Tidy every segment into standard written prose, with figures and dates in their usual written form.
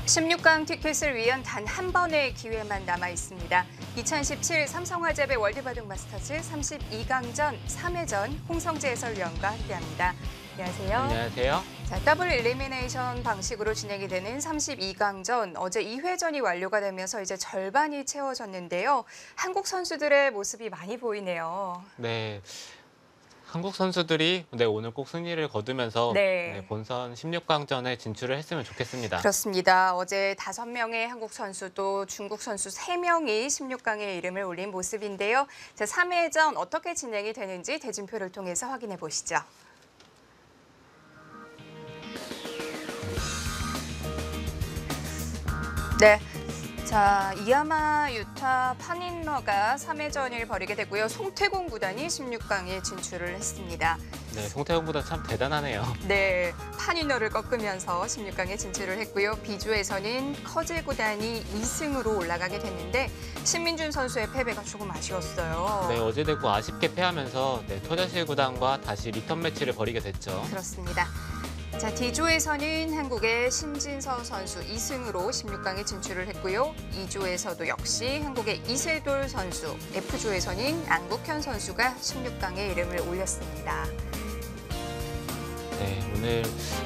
16강 티켓을 위한 단 한 번의 기회만 남아 있습니다. 2017 삼성화재배 월드바둑 마스터즈 32강전 3회전 홍성재 해설위원과 함께합니다. 안녕하세요. 안녕하세요. 자, 더블 일리미네이션 방식으로 진행이 되는 32강전 어제 2회전이 완료가 되면서 이제 절반이 채워졌는데요. 한국 선수들의 모습이 많이 보이네요. 네. 한국 선수들이 오늘 꼭 승리를 거두면서 본선 16강전에 진출을 했으면 좋겠습니다. 그렇습니다. 어제 5명의 한국 선수 또 중국 선수 3명이 16강에 이름을 올린 모습인데요. 자, 3회전 어떻게 진행이 되는지 대진표를 통해서 확인해 보시죠. 네. 자, 이야마, 유타, 파닌러가 3회전을 벌이게 되고요. 송태공 구단이 16강에 진출을 했습니다. 네, 송태공 구단 참 대단하네요. 네, 파닌러를 꺾으면서 16강에 진출을 했고요. B조에서는 커제 구단이 2승으로 올라가게 됐는데 신민준 선수의 패배가 조금 아쉬웠어요. 네, 어제 대구 아쉽게 패하면서 토자실 구단과 다시 리턴 매치를 벌이게 됐죠. 그렇습니다. 자, D조에서는 한국의 신진서 선수 2승으로 16강에 진출을 했고요. E조에서도 역시 한국의 이세돌 선수, F조에서는 안국현 선수가 16강에 이름을 올렸습니다. 네, 오늘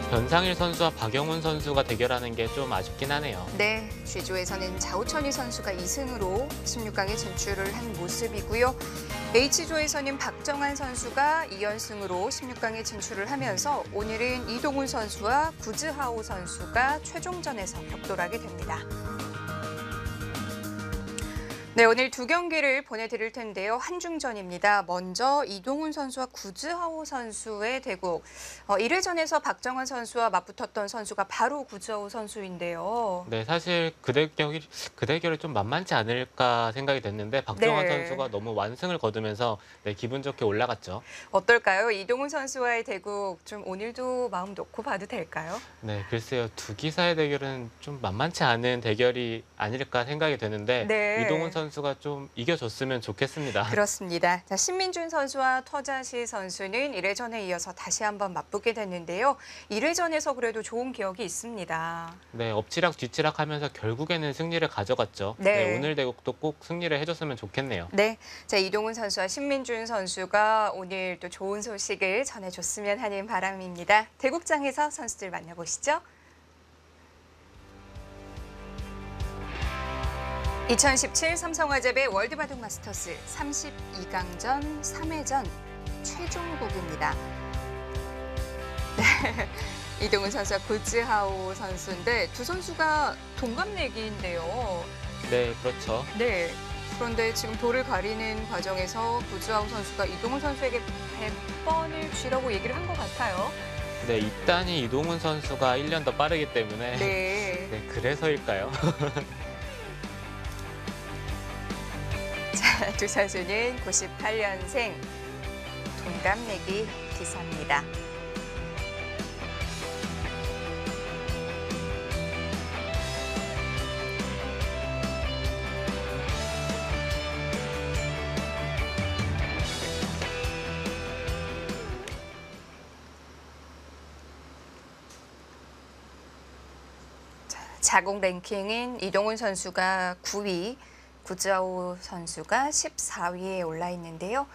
변상일 선수와 박영훈 선수가 대결하는 게 좀 아쉽긴 하네요. 네, G조에서는 자우천희 선수가 2승으로 16강에 진출을 한 모습이고요. H조에서는 박정환 선수가 2연승으로 16강에 진출을 하면서 오늘은 이동훈 선수와 구즈하오 선수가 최종전에서 격돌하게 됩니다. 네, 오늘 두 경기를 보내드릴 텐데요. 한중전입니다. 먼저 이동훈 선수와 구즈하오 선수의 대국. 1회전에서 박정환 선수와 맞붙었던 선수가 바로 구즈하오 선수인데요. 네, 사실 그 대결이 좀 만만치 않을까 생각이 됐는데 박정환 선수가 너무 완승을 거두면서 기분 좋게 올라갔죠. 어떨까요? 이동훈 선수와의 대국 좀 오늘도 마음 놓고 봐도 될까요? 네, 글쎄요. 두 기사의 대결은 좀 만만치 않은 대결이 아닐까 생각이 되는데 이동훈 선수가 좀 이겨줬으면 좋겠습니다. 그렇습니다. 자, 신민준 선수와 터자시 선수는 1회전에 이어서 다시 한번 맞붙게 됐는데요. 1회전에서 그래도 좋은 기억이 있습니다. 네, 엎치락 뒤치락 하면서 결국에는 승리를 가져갔죠. 네, 오늘 대국도 꼭 승리를 해줬으면 좋겠네요. 네, 자, 이동훈 선수와 신민준 선수가 오늘 또 좋은 소식을 전해줬으면 하는 바람입니다. 대국장에서 선수들 만나보시죠. 2017 삼성화재배 월드바둑 마스터스 32강전 3회전 최종국입니다. 네, 이동훈 선수와 구즈하오 선수인데 두 선수가 동갑내기인데요. 네, 그렇죠. 네, 그런데 지금 돌을 가리는 과정에서 구즈하오 선수가 이동훈 선수에게 100번을 쥐라고 얘기를 한 것 같아요. 네, 입단이 이동훈 선수가 1년 더 빠르기 때문에 네, 그래서일까요? 자, 두 선수는 98년생 동갑내기 기사입니다. 자국 랭킹인 이동훈 선수가 9위, 구즈하오 선수가 14위에 올라 있는데요.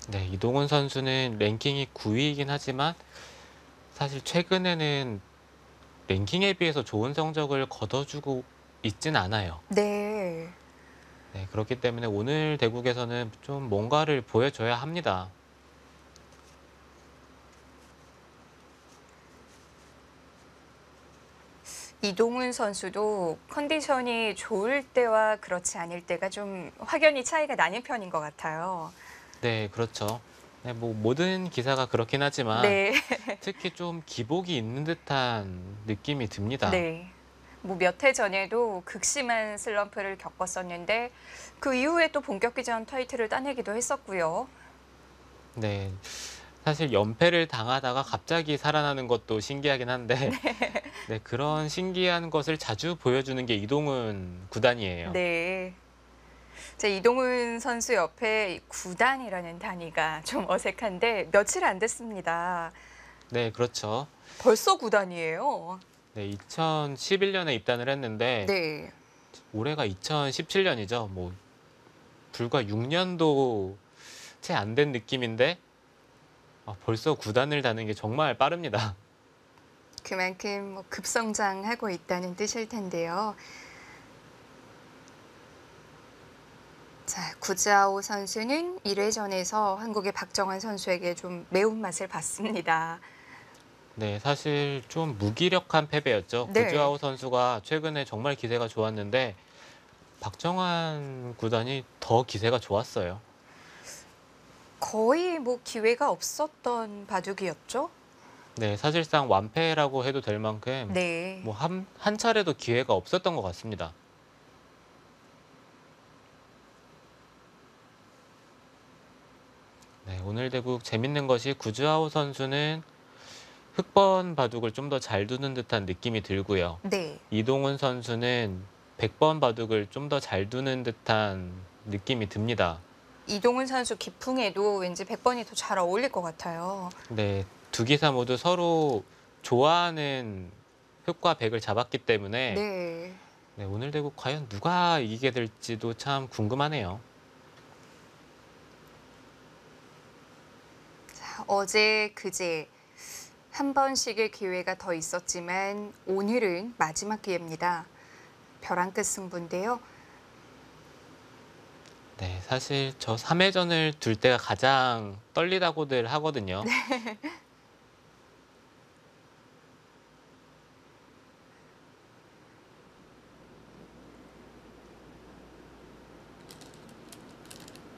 네, 이동훈 선수는 랭킹이 9위이긴 하지만 사실 최근에는 랭킹에 비해서 좋은 성적을 거둬주고 있진 않아요. 네, 그렇기 때문에 오늘 대국에서는 좀 뭔가를 보여줘야 합니다. 이동훈 선수도 컨디션이 좋을 때와 그렇지 않을 때가 좀 확연히 차이가 나는 편인 것 같아요. 네, 그렇죠. 네, 뭐 모든 기사가 그렇긴 하지만 특히 좀 기복이 있는 듯한 느낌이 듭니다. 네. 뭐 몇 해 전에도 극심한 슬럼프를 겪었었는데 그 이후에 또 본격기전 타이틀을 따내기도 했었고요. 네. 사실 연패를 당하다가 갑자기 살아나는 것도 신기하긴 한데 네, 그런 신기한 것을 자주 보여주는 게 이동훈 구단이에요. 네. 제 이동훈 선수 옆에 구단이라는 단위가 좀 어색한데 며칠 안 됐습니다. 네, 그렇죠. 벌써 구단이에요. 네, 2011년에 입단을 했는데 네. 올해가 2017년이죠. 뭐 불과 6년도 채 안 된 느낌인데 벌써 구단을 다는 게 정말 빠릅니다. 그만큼 뭐 급성장하고 있다는 뜻일 텐데요. 자, 구자오 선수는 1회전에서 한국의 박정환 선수에게 좀 매운맛을 봤습니다. 네, 사실 좀 무기력한 패배였죠. 네. 구주아우 선수가 최근에 정말 기세가 좋았는데 박정환 구단이 더 기세가 좋았어요. 거의 뭐 기회가 없었던 바둑이었죠? 네, 사실상 완패라고 해도 될 만큼 네. 뭐 한 차례도 기회가 없었던 것 같습니다. 네, 오늘 대국 재밌는 것이 구주아우 선수는 흑번 바둑을 좀 더 잘 두는 듯한 느낌이 들고요. 네. 이동훈 선수는 100번 바둑을 좀 더 잘 두는 듯한 느낌이 듭니다. 이동훈 선수 기풍에도 왠지 100번이 더 잘 어울릴 것 같아요. 네, 두 기사 모두 서로 좋아하는 흑과 백을 잡았기 때문에 네. 네, 오늘 대국 과연 누가 이기게 될지도 참 궁금하네요. 자, 어제 그제 한 번씩의 기회가 더 있었지만 오늘은 마지막 기회입니다. 벼랑 끝 승부인데요. 네, 사실 저 3회전을 둘 때가 가장 떨리다고들 하거든요. 네.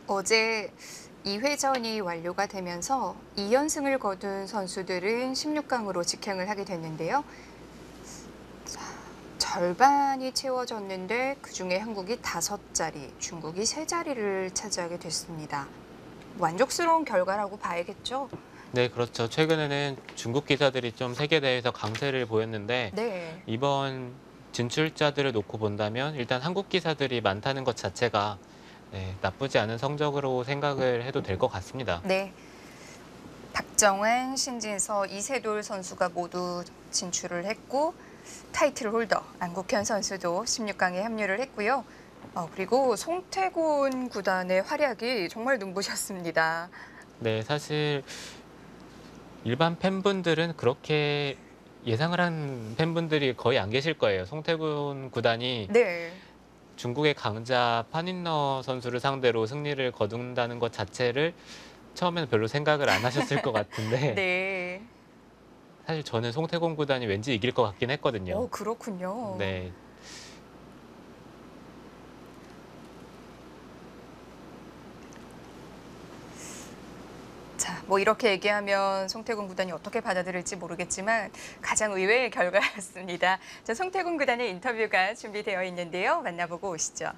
어제 2회전이 완료가 되면서 2연승을 거둔 선수들은 16강으로 직행을 하게 됐는데요. 자, 절반이 채워졌는데 그중에 한국이 5자리, 중국이 3자리를 차지하게 됐습니다. 만족스러운 결과라고 봐야겠죠? 네, 그렇죠. 최근에는 중국 기사들이 좀 세계대회에서 강세를 보였는데 네. 이번 진출자들을 놓고 본다면 일단 한국 기사들이 많다는 것 자체가 네, 나쁘지 않은 성적으로 생각을 해도 될 것 같습니다. 네. 박정환, 신진서, 이세돌 선수가 모두 진출을 했고 타이틀 홀더 안국현 선수도 16강에 합류를 했고요. 그리고 송태곤 구단의 활약이 정말 눈부셨습니다. 네, 사실 일반 팬분들은 그렇게 예상을 한 팬분들이 거의 안 계실 거예요. 송태곤 구단이 네. 중국의 강자 판인너 선수를 상대로 승리를 거둔다는 것 자체를 처음에는 별로 생각을 안 하셨을 것 같은데 네. 사실 저는 송태곤 구단이 왠지 이길 것 같긴 했거든요. 그렇군요. 네. 자, 뭐 이렇게 얘기하면 송태곤 구단이 어떻게 받아들일지 모르겠지만 가장 의외의 결과였습니다. 자, 송태곤 구단의 인터뷰가 준비되어 있는데요. 만나보고 오시죠.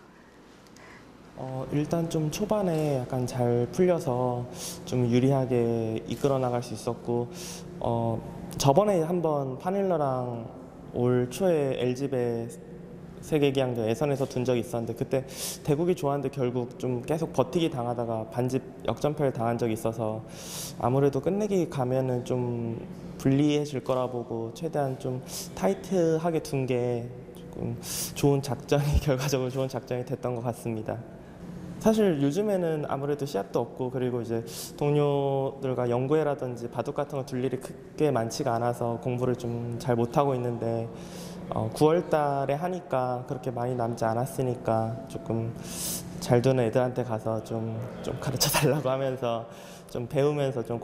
일단 좀 초반에 약간 잘 풀려서 좀 유리하게 이끌어 나갈 수 있었고, 저번에 한번 파닐러랑 올 초에 LG배 세계기양전 예선에서 둔 적이 있었는데 그때 대국이 좋았는데 결국 좀 계속 버티기 당하다가 반집 역전패를 당한 적이 있어서 아무래도 끝내기 가면은 좀 불리해질 거라 보고 최대한 좀 타이트하게 둔 게 조금 좋은 작전이 결과적으로 좋은 작전이 됐던 것 같습니다. 사실 요즘에는 아무래도 시합도 없고 그리고 이제 동료들과 연구회라든지 바둑 같은 거 둘 일이 크게 많지가 않아서 공부를 좀 잘 못하고 있는데 9월 달에 하니까 그렇게 많이 남지 않았으니까 조금 잘 두는 애들한테 가서 좀 가르쳐 달라고 하면서 좀 배우면서 좀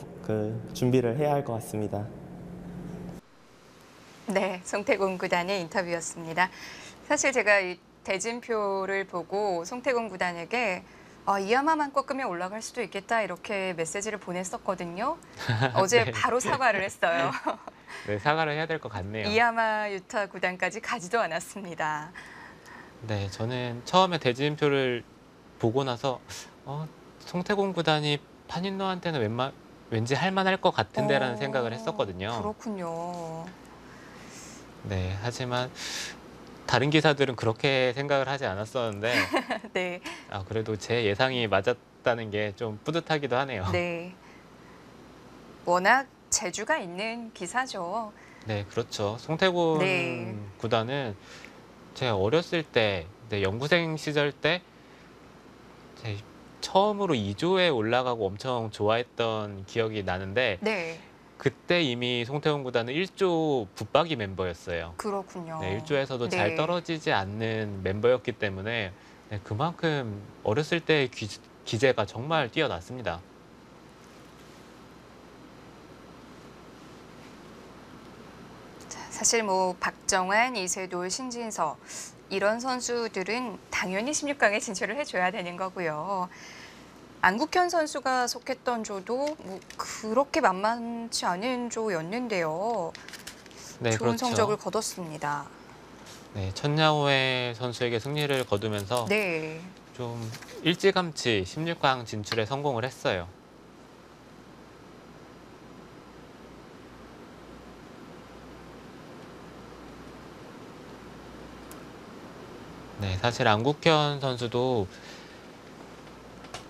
준비를 해야 할 것 같습니다. 네, 송태곤 구단의 인터뷰였습니다. 사실 제가 이 대진표를 보고 송태곤 구단에게 이하마만 꺾으면 올라갈 수도 있겠다 이렇게 메시지를 보냈었거든요. 어제 네. 바로 사과를 했어요. 네, 사과를 해야 될 것 같네요. 이하마 유타 구단까지 가지도 않았습니다. 네, 저는 처음에 대진표를 보고 나서 송태곤 구단이 판인너한테는 왠지 할만할 것 같은데라는 생각을 했었거든요. 그렇군요. 네, 하지만 다른 기사들은 그렇게 생각을 하지 않았었는데 네. 그래도 제 예상이 맞았다는 게 좀 뿌듯하기도 하네요. 네. 워낙 재주가 있는 기사죠. 네, 그렇죠. 송태곤 네. 구단은 제가 어렸을 때, 연구생 시절 때 제 처음으로 2조에 올라가고 엄청 좋아했던 기억이 나는데 네. 그때 이미 송태곤 구단은 1조 붙박이 멤버였어요. 그렇군요. 네, 1조에서도 잘 네. 떨어지지 않는 멤버였기 때문에 그만큼 어렸을 때의 기재가 정말 뛰어났습니다. 사실 뭐 박정환, 이세돌, 신진서 이런 선수들은 당연히 16강에 진출을 해줘야 되는 거고요. 안국현 선수가 속했던 조도 뭐 그렇게 만만치 않은 조였는데요. 네, 좋은 그렇죠. 성적을 거뒀습니다. 네, 천야오회 선수에게 승리를 거두면서 네. 좀 일찌감치 16강 진출에 성공을 했어요. 네, 사실 안국현 선수도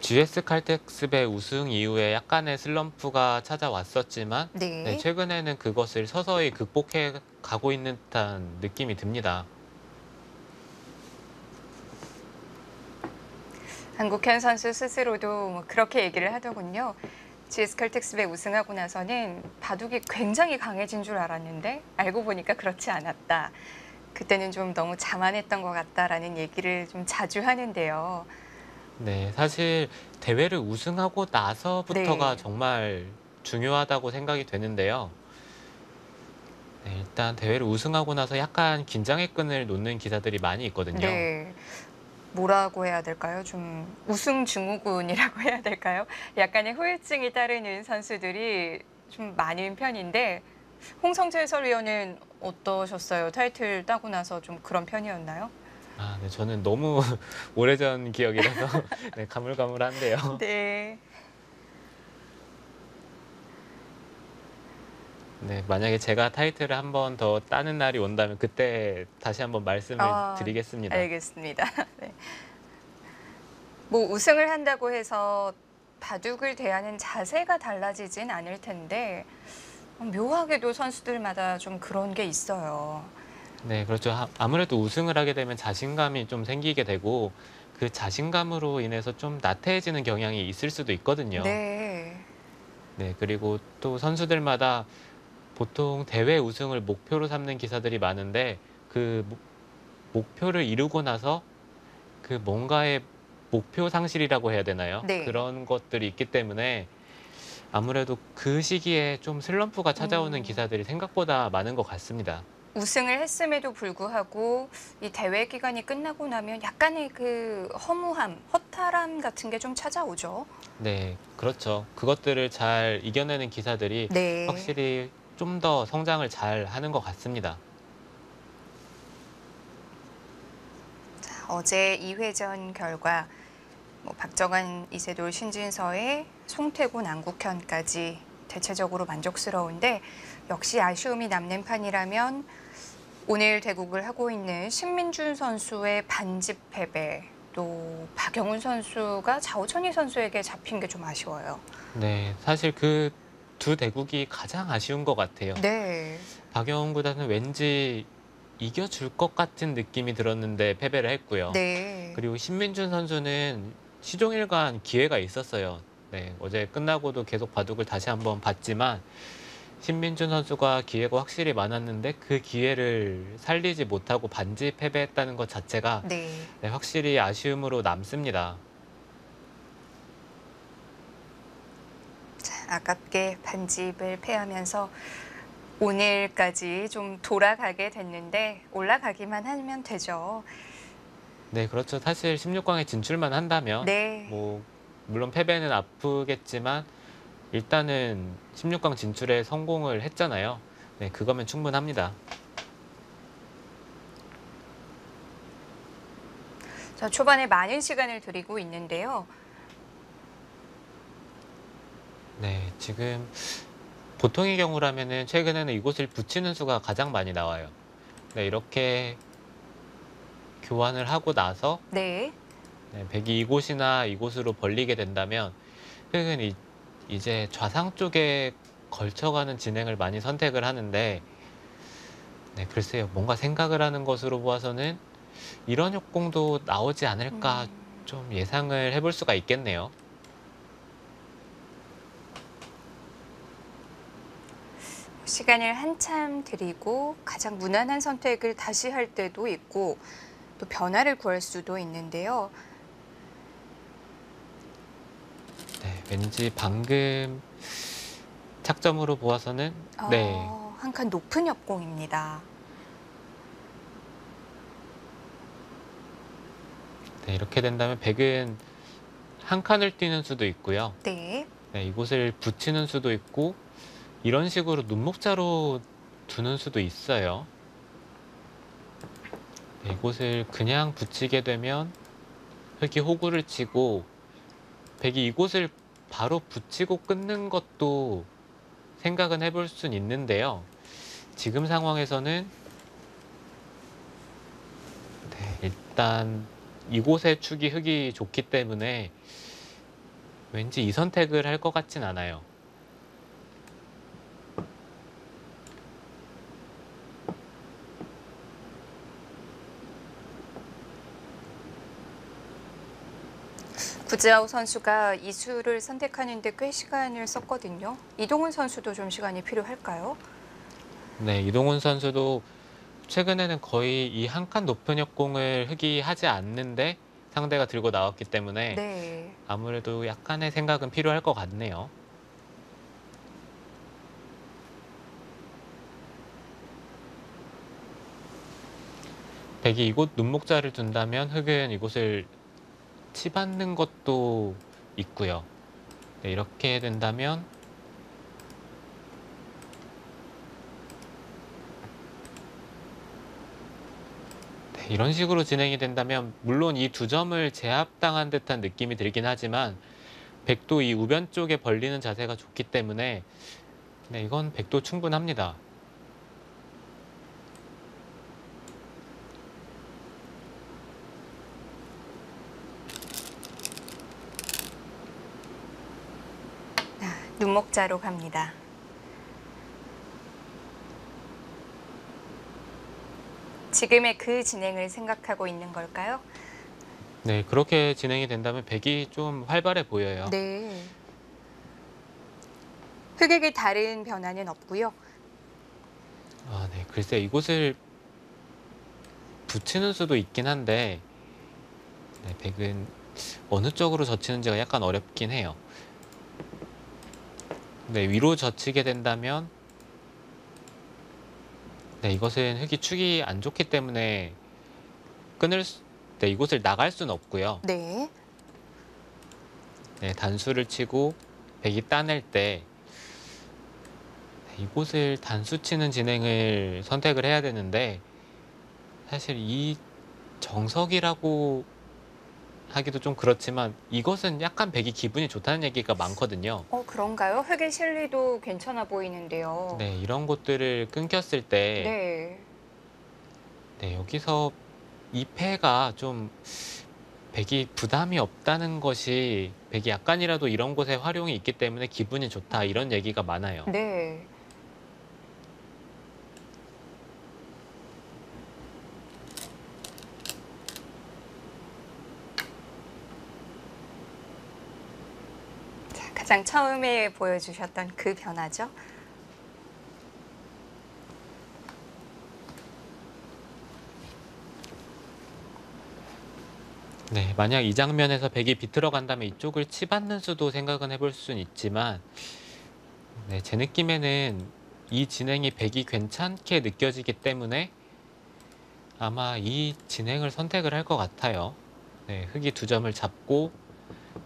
GS 칼텍스배 우승 이후에 약간의 슬럼프가 찾아왔었지만 네. 최근에는 그것을 서서히 극복해 가고 있는 듯한 느낌이 듭니다. 안국현 선수 스스로도 뭐 그렇게 얘기를 하더군요. GS 칼텍스배 우승하고 나서는 바둑이 굉장히 강해진 줄 알았는데 알고 보니까 그렇지 않았다. 그때는 좀 너무 자만했던 것 같다라는 얘기를 좀 자주 하는데요. 네, 사실 대회를 우승하고 나서부터가 네. 정말 중요하다고 생각이 되는데요. 네, 일단 대회를 우승하고 나서 약간 긴장의 끈을 놓는 기사들이 많이 있거든요. 네. 뭐라고 해야 될까요? 좀 우승 증후군이라고 해야 될까요? 약간의 후유증이 따르는 선수들이 좀 많은 편인데 홍성재 해설위원은 어떠셨어요? 타이틀 따고 나서 좀 그런 편이었나요? 네, 저는 너무 오래전 기억이라서 네, 가물가물한데요. 네. 네, 만약에 제가 타이틀을 한 번 더 따는 날이 온다면 그때 다시 한번 말씀을 드리겠습니다. 알겠습니다. 네. 뭐 우승을 한다고 해서 바둑을 대하는 자세가 달라지진 않을 텐데 묘하게도 선수들마다 좀 그런 게 있어요. 네, 그렇죠. 아무래도 우승을 하게 되면 자신감이 좀 생기게 되고 그 자신감으로 인해서 좀 나태해지는 경향이 있을 수도 있거든요. 네. 네, 그리고 또 선수들마다 보통 대회 우승을 목표로 삼는 기사들이 많은데 그 목표를 이루고 나서 그 뭔가의 목표 상실이라고 해야 되나요? 네. 그런 것들이 있기 때문에 아무래도 그 시기에 좀 슬럼프가 찾아오는 기사들이 생각보다 많은 것 같습니다. 우승을 했음에도 불구하고 이 대회 기간이 끝나고 나면 약간의 그 허무함, 허탈함 같은 게 좀 찾아오죠. 네, 그렇죠. 그것들을 잘 이겨내는 기사들이 네. 확실히 좀 더 성장을 잘 하는 것 같습니다. 자, 어제 2회전 결과 뭐 박정환, 이세돌, 신진서의 송태곤, 안국현까지 대체적으로 만족스러운데 역시 아쉬움이 남는 판이라면 오늘 대국을 하고 있는 신민준 선수의 반집 패배, 또 박영훈 선수가 자오천희 선수에게 잡힌 게 좀 아쉬워요. 네, 사실 그 두 대국이 가장 아쉬운 것 같아요. 네. 박영훈 구단은 왠지 이겨줄 것 같은 느낌이 들었는데 패배를 했고요. 네. 그리고 신민준 선수는 시종일관 기회가 있었어요. 네, 어제 끝나고도 계속 바둑을 다시 한번 봤지만 신민준 선수가 기회가 확실히 많았는데 그 기회를 살리지 못하고 반지 패배했다는 것 자체가 네. 확실히 아쉬움으로 남습니다. 자, 아깝게 반집을 패하면서 오늘까지 좀 돌아가게 됐는데 올라가기만 하면 되죠. 네, 그렇죠. 사실 16강에 진출만 한다면 네. 뭐 물론 패배는 아프겠지만 일단은 16강 진출에 성공을 했잖아요. 네, 그거면 충분합니다. 자, 초반에 많은 시간을 드리고 있는데요. 네, 지금 보통의 경우라면은 최근에는 이곳을 붙이는 수가 가장 많이 나와요. 네, 이렇게 교환을 하고 나서 네. 네, 백이 이곳이나 이곳으로 벌리게 된다면 흑은 이제 좌상 쪽에 걸쳐가는 진행을 많이 선택을 하는데 네, 글쎄요. 뭔가 생각을 하는 것으로 보아서는 이런 역공도 나오지 않을까 좀 예상을 해볼 수가 있겠네요. 시간을 한참 들이고 가장 무난한 선택을 다시 할 때도 있고 또 변화를 구할 수도 있는데요. 네, 왠지 방금 착점으로 보아서는 네, 한 칸 높은 역공입니다. 네, 이렇게 된다면 백은 한 칸을 뛰는 수도 있고요. 네. 네, 이곳을 붙이는 수도 있고 이런 식으로 눈목자로 두는 수도 있어요. 네, 이곳을 그냥 붙이게 되면 흑이 호구를 치고 백이 이곳을 바로 붙이고 끊는 것도 생각은 해볼 순 있는데요. 지금 상황에서는 네, 일단 이곳의 축이 흑이 좋기 때문에 왠지 이 선택을 할 것 같진 않아요. 구지아우 선수가 이 수를 선택하는데 꽤 시간을 썼거든요. 이동훈 선수도 좀 시간이 필요할까요? 네, 이동훈 선수도 최근에는 거의 이 한 칸 높은 역공을 흑이 하지 않는데 상대가 들고 나왔기 때문에 네. 아무래도 약간의 생각은 필요할 것 같네요. 백이 이곳 눈목자를 둔다면 흑은 이곳을 치받는 것도 있고요. 네, 이렇게 된다면 네, 이런 식으로 진행이 된다면 물론 이 두 점을 제압당한 듯한 느낌이 들긴 하지만 백도 이 우변 쪽에 벌리는 자세가 좋기 때문에 네, 이건 백도 충분합니다. 눈목자로 갑니다. 지금의 그 진행을 생각하고 있는 걸까요? 네, 그렇게 진행이 된다면 백이 좀 활발해 보여요. 네. 흑에게 다른 변화는 없고요. 아, 네, 글쎄 이곳을 붙이는 수도 있긴 한데 네, 백은 어느 쪽으로 젖히는지가 약간 어렵긴 해요. 네, 위로 젖히게 된다면 네, 이것은 흑이 축이 안 좋기 때문에 네, 이곳을 나갈 수는 없고요. 네. 네, 단수를 치고 백이 따낼 때 네, 이곳을 단수 치는 진행을 선택을 해야 되는데 사실 이 정석이라고 하기도 좀 그렇지만 이것은 약간 백이 기분이 좋다는 얘기가 많거든요. 그런가요? 흑의 실리도 괜찮아 보이는데요. 네, 이런 것들을 끊겼을 때 네. 네, 여기서 이 패가 좀 백이 부담이 없다는 것이 백이 약간이라도 이런 곳에 활용이 있기 때문에 기분이 좋다 이런 얘기가 많아요. 네. 자, 가장 처음에 보여주셨던 그 변화죠. 네, 만약 이 장면에서 백이 비틀어 간다면 이쪽을 치받는 수도 생각은 해볼 수는 있지만 네, 제 느낌에는 이 진행이 백이 괜찮게 느껴지기 때문에 아마 이 진행을 선택을 할 것 같아요. 네, 흑이 두 점을 잡고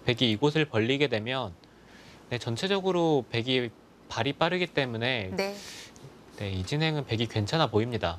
백이 이곳을 벌리게 되면 네, 전체적으로 백이 발이 빠르기 때문에 네. 네, 이 진행은 백이 괜찮아 보입니다.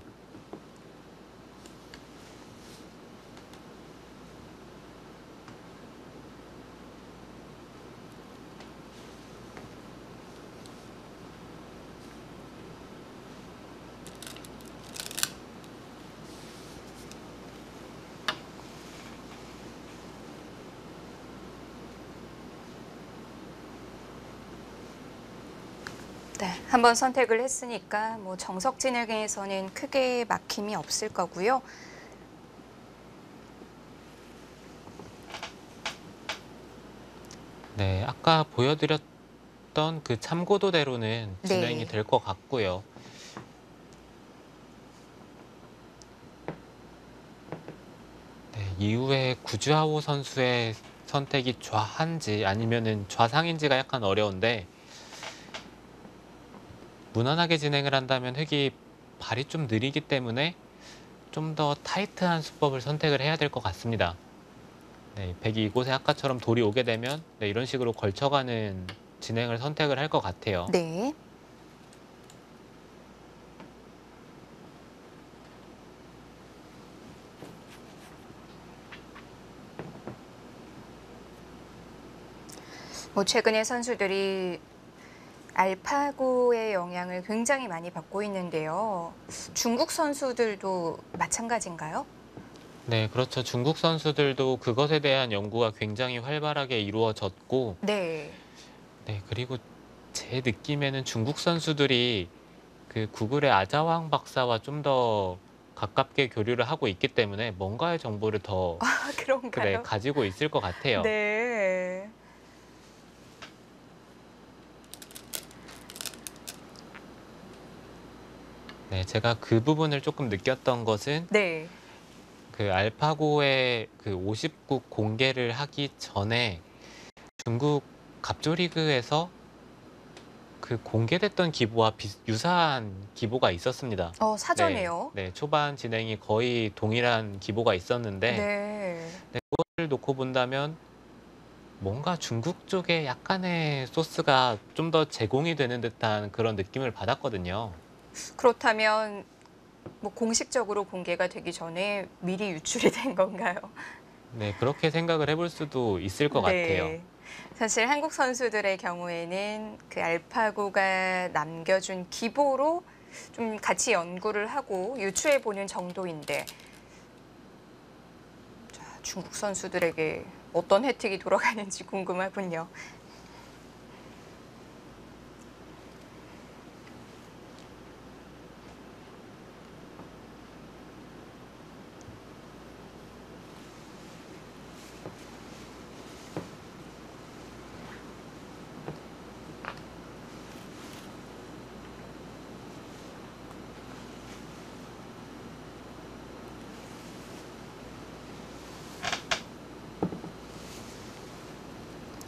네, 한번 선택을 했으니까 뭐 정석 진행에서는 크게 막힘이 없을 거고요. 네, 아까 보여드렸던 그 참고도대로는 진행이 네. 될 것 같고요. 네, 이후에 구주하오 선수의 선택이 좌한지 아니면은 좌상인지가 약간 어려운데 무난하게 진행을 한다면 흑이 발이 좀 느리기 때문에 좀 더 타이트한 수법을 선택을 해야 될 것 같습니다. 네, 백이 이곳에 아까처럼 돌이 오게 되면 네, 이런 식으로 걸쳐가는 진행을 선택을 할 것 같아요. 네. 뭐 최근에 선수들이 알파고의 영향을 굉장히 많이 받고 있는데요. 중국 선수들도 마찬가지인가요? 네, 그렇죠. 중국 선수들도 그것에 대한 연구가 굉장히 활발하게 이루어졌고, 네. 네, 그리고 제 느낌에는 중국 선수들이 그 구글의 아자왕 박사와 좀 더 가깝게 교류를 하고 있기 때문에 뭔가의 정보를 더 아, 그래, 그런가요? 가지고 있을 것 같아요. 네. 네, 제가 그 부분을 조금 느꼈던 것은 네. 그 알파고의 그 50국 공개를 하기 전에 중국 갑조리그에서 그 공개됐던 기보와 유사한 기보가 있었습니다. 네, 사전에요? 네, 초반 진행이 거의 동일한 기보가 있었는데 네. 네, 그걸 놓고 본다면 뭔가 중국 쪽에 약간의 소스가 좀 더 제공이 되는 듯한 그런 느낌을 받았거든요. 그렇다면 뭐 공식적으로 공개가 되기 전에 미리 유출이 된 건가요? 네, 그렇게 생각을 해볼 수도 있을 것 같아요. 네. 사실 한국 선수들의 경우에는 그 알파고가 남겨준 기보로 좀 같이 연구를 하고 유추해 보는 정도인데 자, 중국 선수들에게 어떤 혜택이 돌아가는지 궁금하군요.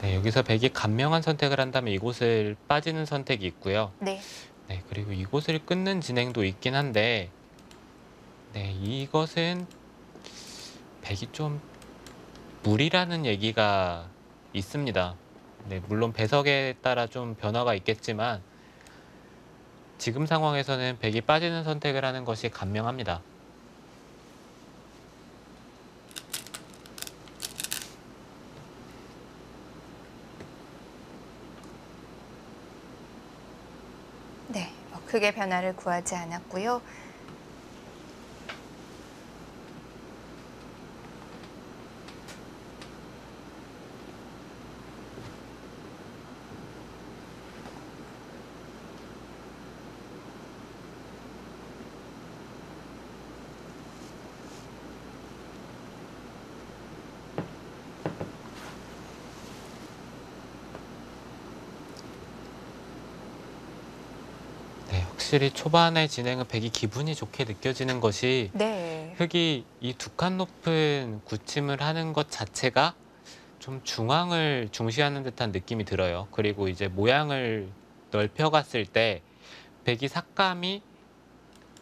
네, 여기서 백이 간명한 선택을 한다면 이곳을 빠지는 선택이 있고요. 네. 네, 그리고 이곳을 끊는 진행도 있긴 한데, 네, 이것은 백이 좀 무리라는 얘기가 있습니다. 네, 물론 배석에 따라 좀 변화가 있겠지만, 지금 상황에서는 백이 빠지는 선택을 하는 것이 간명합니다. 네. 뭐 크게 변화를 구하지 않았고요. 네, 확실히 초반의 진행은 백이 기분이 좋게 느껴지는 것이 네. 흑이 이 두 칸 높은 굳힘을 하는 것 자체가 좀 중앙을 중시하는 듯한 느낌이 들어요. 그리고 이제 모양을 넓혀갔을 때 백이 삭감이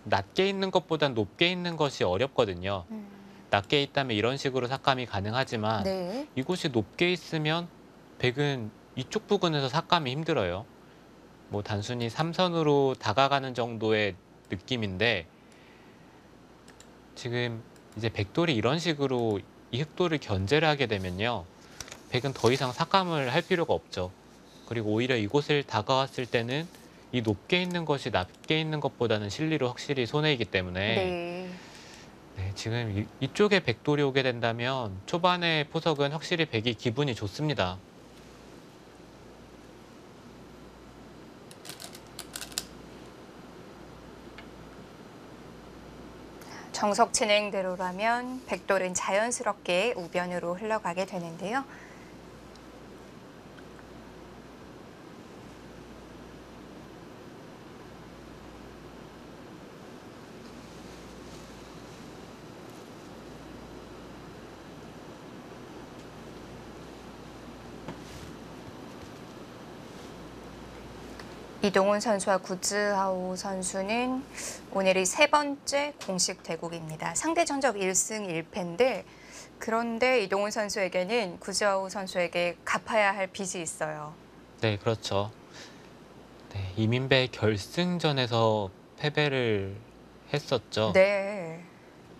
낮게 있는 것보단 높게 있는 것이 어렵거든요. 음, 낮게 있다면 이런 식으로 삭감이 가능하지만 네. 이곳이 높게 있으면 백은 이쪽 부근에서 삭감이 힘들어요. 뭐 단순히 삼선으로 다가가는 정도의 느낌인데 지금 이제 백돌이 이런 식으로 이 흑돌을 견제를 하게 되면요. 백은 더 이상 삭감을 할 필요가 없죠. 그리고 오히려 이곳을 다가왔을 때는 이 높게 있는 것이 낮게 있는 것보다는 실리로 확실히 손해이기 때문에 네. 네, 지금 이쪽에 백돌이 오게 된다면 초반의 포석은 확실히 백이 기분이 좋습니다. 정석 진행대로라면 백돌은 자연스럽게 우변으로 흘러가게 되는데요. 이동훈 선수와 구즈하오 선수는 오늘이 세 번째 공식 대국입니다. 상대 전적 1승 1패인데 그런데 이동훈 선수에게는 구즈하오 선수에게 갚아야 할 빚이 있어요. 네, 그렇죠. 네, 이민배 결승전에서 패배를 했었죠. 네.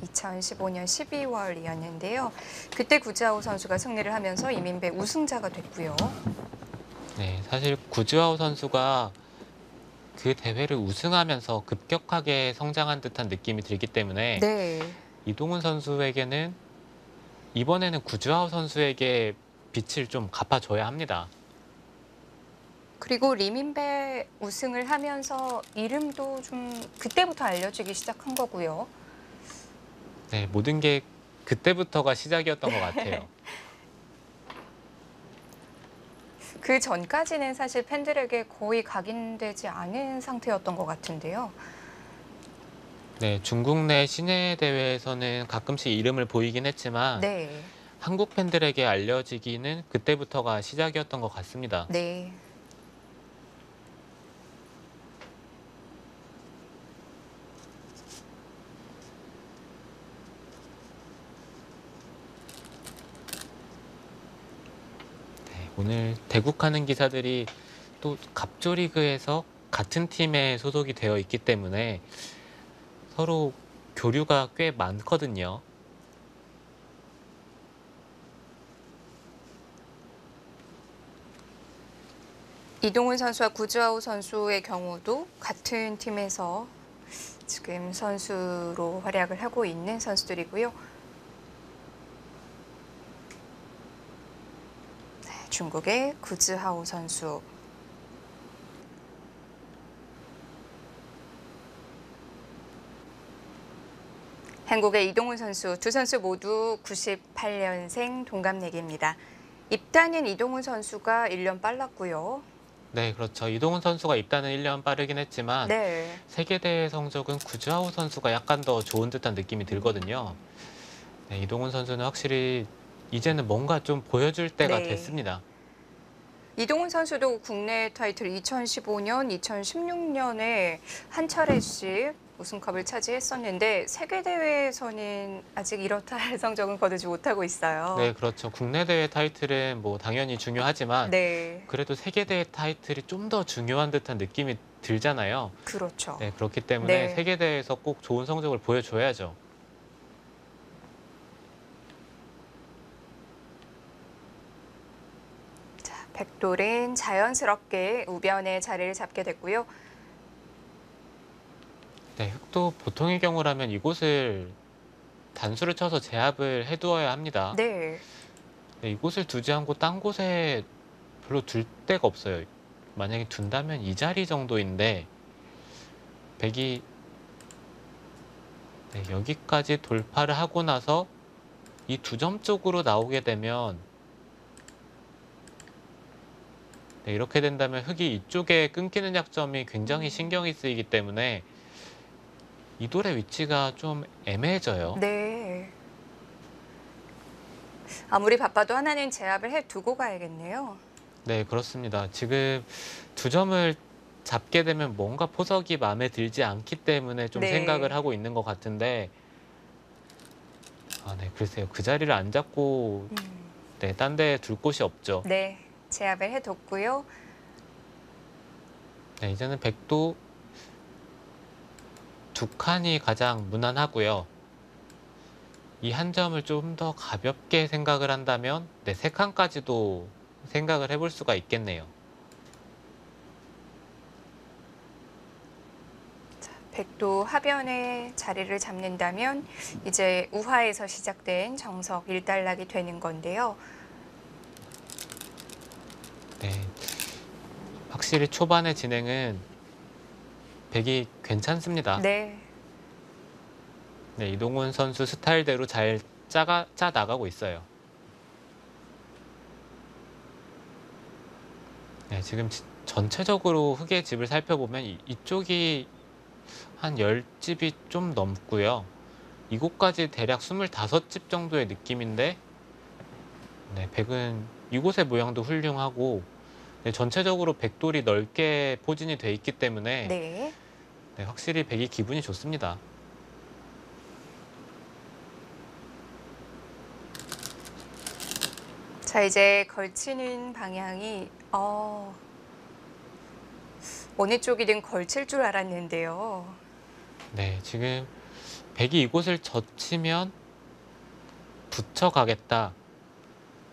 2015년 12월이었는데요. 그때 구즈하오 선수가 승리를 하면서 이민배 우승자가 됐고요. 네, 사실 구즈하오 선수가 그 대회를 우승하면서 급격하게 성장한 듯한 느낌이 들기 때문에 네. 이동훈 선수에게는 이번에는 구즈하오 선수에게 빚을 좀 갚아줘야 합니다. 그리고 리민배 우승을 하면서 이름도 좀 그때부터 알려지기 시작한 거고요. 네, 모든 게 그때부터가 시작이었던 것 같아요. 그 전까지는 사실 팬들에게 거의 각인되지 않은 상태였던 것 같은데요. 네, 중국 내 시내 대회에서는 가끔씩 이름을 보이긴 했지만 네. 한국 팬들에게 알려지기는 그때부터가 시작이었던 것 같습니다. 네. 오늘 대국하는 기사들이 또 갑조리그에서 같은 팀에 소속이 되어 있기 때문에 서로 교류가 꽤 많거든요. 이동훈 선수와 구즈하오 선수의 경우도 같은 팀에서 지금 선수로 활약을 하고 있는 선수들이고요. 네, 중국의 구즈하오 선수. 한국의 이동훈 선수, 두 선수 모두 98년생 동갑내기입니다. 입단은 이동훈 선수가 1년 빨랐고요. 네, 그렇죠. 이동훈 선수가 입단은 1년 빠르긴 했지만 네. 세계대회 성적은 구즈하오 선수가 약간 더 좋은 듯한 느낌이 들거든요. 네, 이동훈 선수는 확실히 이제는 뭔가 좀 보여줄 때가 네. 됐습니다. 이동훈 선수도 국내 타이틀 2015년, 2016년에 한 차례씩 우승컵을 차지했었는데 세계대회에서는 아직 이렇다 할 성적은 거두지 못하고 있어요. 네, 그렇죠. 국내 대회 타이틀은 뭐 당연히 중요하지만 네, 그래도 세계대회 타이틀이 좀 더 중요한 듯한 느낌이 들잖아요. 그렇죠. 네, 그렇기 때문에 네. 세계대회에서 꼭 좋은 성적을 보여줘야죠. 자, 백돌은 자연스럽게 우변에 자리를 잡게 됐고요. 네, 흑도 보통의 경우라면 이곳을 단수를 쳐서 제압을 해두어야 합니다. 네, 네, 이곳을 두지 않고 딴 곳에 별로 둘 데가 없어요. 만약에 둔다면 이 자리 정도인데 백이 네, 여기까지 돌파를 하고 나서 이 두 점 쪽으로 나오게 되면 네, 이렇게 된다면 흑이 이쪽에 끊기는 약점이 굉장히 신경이 쓰이기 때문에 이 돌의 위치가 좀 애매해져요. 네. 아무리 바빠도 하나는 제압을 해두고 가야겠네요. 네, 그렇습니다. 지금 두 점을 잡게 되면 뭔가 포석이 마음에 들지 않기 때문에 좀 네. 생각을 하고 있는 것 같은데 네, 글쎄요. 그 자리를 안 잡고 네, 딴 데 둘 곳이 없죠. 네, 제압을 해뒀고요. 네, 이제는 백도 두 칸이 가장 무난하고요. 이 한 점을 좀 더 가볍게 생각을 한다면 네, 세 칸까지도 생각을 해볼 수가 있겠네요. 백도 하변에 자리를 잡는다면 이제 우하에서 시작된 정석 일단락이 되는 건데요. 네, 확실히 초반의 진행은 백이 괜찮습니다. 네, 네, 이동훈 선수 스타일대로 잘 짜 나가고 있어요. 네, 지금 전체적으로 흙의 집을 살펴보면 이쪽이 한 10집이 좀 넘고요. 이곳까지 대략 25집 정도의 느낌인데, 네, 백은 이곳의 모양도 훌륭하고, 네, 전체적으로 백돌이 넓게 포진이 돼 있기 때문에 네. 네, 확실히 백이 기분이 좋습니다. 자, 이제 걸치는 방향이 어느 쪽이든 걸칠 줄 알았는데요. 네, 지금 백이 이곳을 젖히면 붙여가겠다.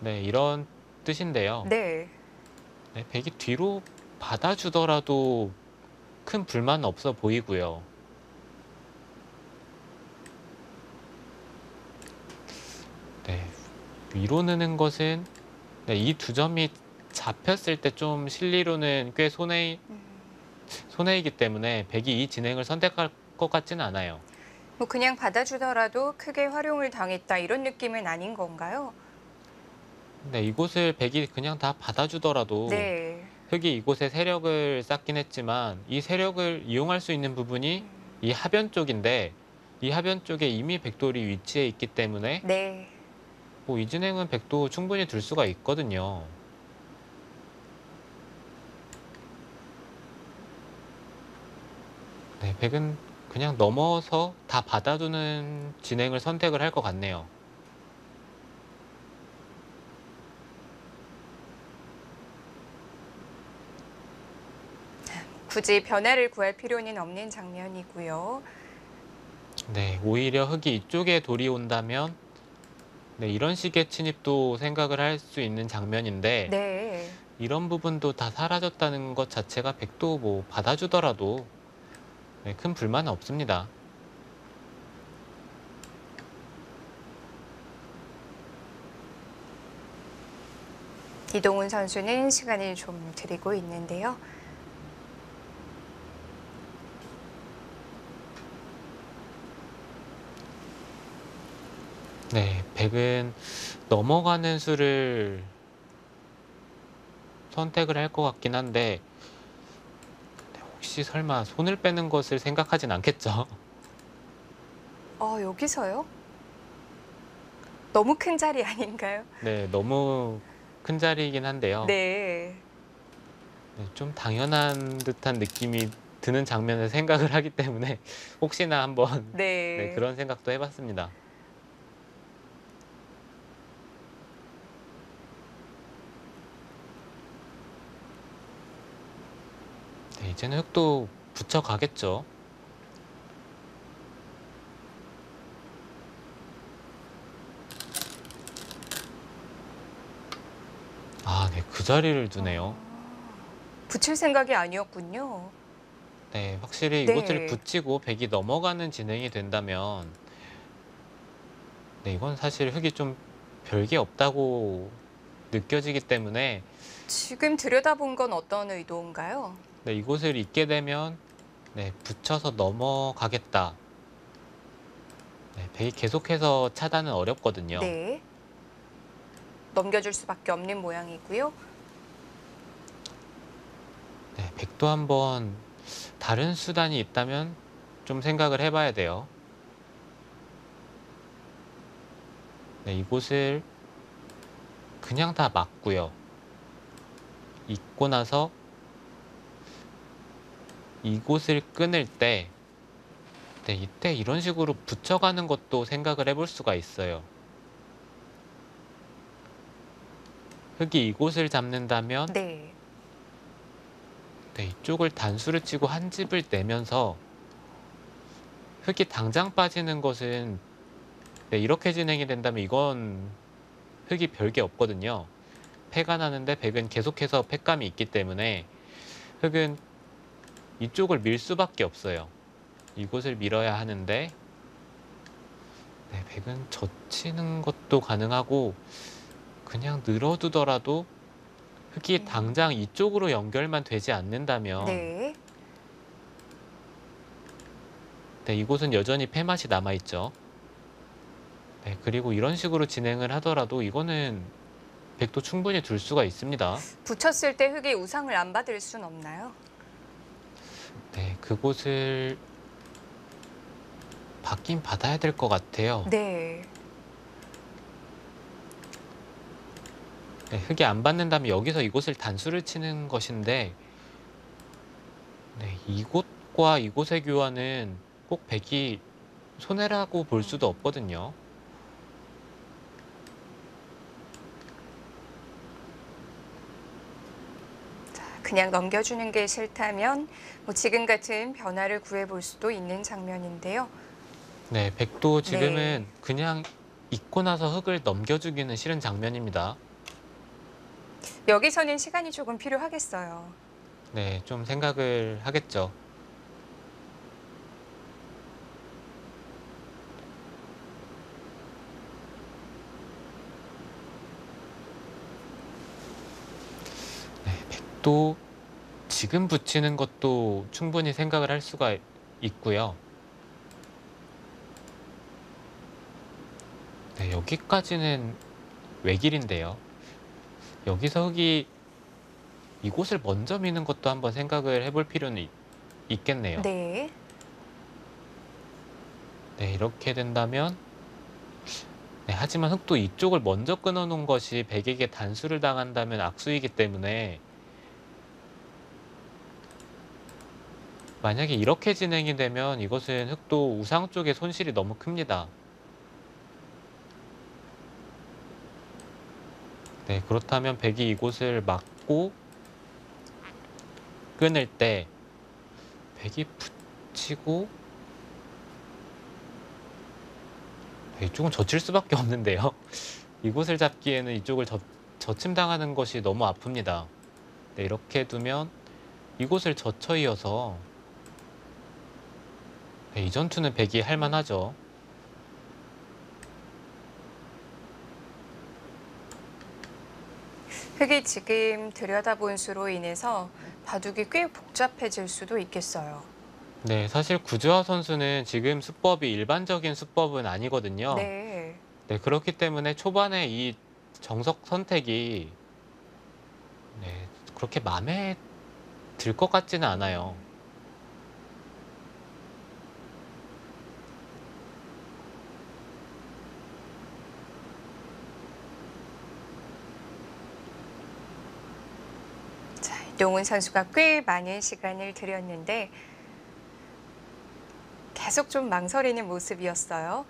네, 이런 뜻인데요. 네. 네, 백이 뒤로 받아주더라도 큰 불만은 없어 보이고요. 네, 위로 느는 것은 네, 이 두 점이 잡혔을 때 좀 실리로는 꽤 손해이기 때문에 백이 이 진행을 선택할 것 같지는 않아요. 뭐 그냥 받아주더라도 크게 활용을 당했다 이런 느낌은 아닌 건가요? 네, 이곳을 백이 그냥 다 받아주더라도 네. 흙이 이곳에 세력을 쌓긴 했지만 이 세력을 이용할 수 있는 부분이 이 하변 쪽인데 이 하변 쪽에 이미 백돌이 위치해 있기 때문에 네. 이 진행은 백도 충분히 둘 수가 있거든요. 네, 백은 그냥 넘어서 다 받아두는 진행을 선택을 할 것 같네요. 굳이 변화를 구할 필요는 없는 장면이고요. 네, 오히려 흙이 이쪽에 돌이 온다면 네, 이런 식의 침입도 생각을 할 수 있는 장면인데 네. 이런 부분도 다 사라졌다는 것 자체가 백도 뭐 받아주더라도 네, 큰 불만은 없습니다. 이동훈 선수는 시간을 좀 드리고 있는데요. 네, 백은 넘어가는 수를 선택을 할 것 같긴 한데 혹시 설마 손을 빼는 것을 생각하진 않겠죠? 여기서요? 너무 큰 자리 아닌가요? 네, 너무 큰 자리이긴 한데요. 네. 네, 좀 당연한 듯한 느낌이 드는 장면을 생각을 하기 때문에 혹시나 한번 네, 네. 그런 생각도 해봤습니다. 네, 이제는 흙도 붙여가겠죠. 아, 네, 그 자리를 두네요. 붙일 생각이 아니었군요. 네, 확실히 네. 이곳을 붙이고 백이 넘어가는 진행이 된다면 네, 이건 사실 흙이 좀 별게 없다고 느껴지기 때문에 지금 들여다본 건 어떤 의도인가요? 네, 이곳을 잇게 되면 네, 붙여서 넘어가겠다. 네, 백이 계속해서 차단은 어렵거든요. 네. 넘겨줄 수밖에 없는 모양이고요. 네, 백도 한번 다른 수단이 있다면 좀 생각을 해봐야 돼요. 네, 이곳을 그냥 다 막고요. 잇고 나서 이곳을 끊을 때 네, 이때 이런 식으로 붙여가는 것도 생각을 해볼 수가 있어요. 흙이 이곳을 잡는다면 네. 네, 이쪽을 단수를 치고 한 집을 내면서 흙이 당장 빠지는 것은 네, 이렇게 진행이 된다면 이건 흙이 별게 없거든요. 패가 나는데 백은 계속해서 패감이 있기 때문에 흙은 이쪽을 밀 수밖에 없어요. 이곳을 밀어야 하는데 네, 백은 젖히는 것도 가능하고 그냥 늘어두더라도 흙이 당장 이쪽으로 연결만 되지 않는다면 네. 네, 이곳은 여전히 패맛이 남아있죠. 네, 그리고 이런 식으로 진행을 하더라도 이거는 백도 충분히 둘 수가 있습니다. 붙였을 때 흑이 우상을 안 받을 순 없나요? 네, 그곳을 받긴 받아야 될 것 같아요. 네. 네, 흑이 안 받는다면 여기서 이곳을 단수를 치는 것인데, 네, 이곳과 이곳의 교환은 꼭 백이 손해라고 볼 수도 없거든요. 그냥 넘겨주는 게 싫다면 뭐 지금 같은 변화를 구해볼 수도 있는 장면인데요. 네, 백도 지금은 네. 그냥 잊고 나서 흑을 넘겨주기는 싫은 장면입니다. 여기서는 시간이 조금 필요하겠어요. 네, 좀 생각을 하겠죠. 네, 백도 지금 붙이는 것도 충분히 생각을 할 수가 있고요. 네, 여기까지는 외길인데요. 여기서 흑이 이곳을 먼저 미는 것도 한번 생각을 해볼 필요는 있겠네요. 네. 네, 이렇게 된다면 네, 하지만 흑도 이쪽을 먼저 끊어놓은 것이 백에게 단수를 당한다면 악수이기 때문에 만약에 이렇게 진행이 되면 이것은 흑도 우상 쪽의 손실이 너무 큽니다. 네, 그렇다면 백이 이곳을 막고 끊을 때 백이 붙이고 네, 이쪽은 젖힐 수밖에 없는데요. 이곳을 잡기에는 이쪽을 젖힘당하는 것이 너무 아픕니다. 네, 이렇게 두면 이곳을 젖혀 이어서 네, 이 전투는 백이 할만하죠. 흑이 지금 들여다본 수로 인해서 바둑이 꽤 복잡해질 수도 있겠어요. 네, 사실 구주하 선수는 지금 수법이 일반적인 수법은 아니거든요. 네. 네, 그렇기 때문에 초반에 이 정석 선택이 네, 그렇게 마음에 들 것 같지는 않아요. 자, 이동훈 선수가 꽤 많은 시간을 들였는데 계속 좀 망설이는 모습이었어요.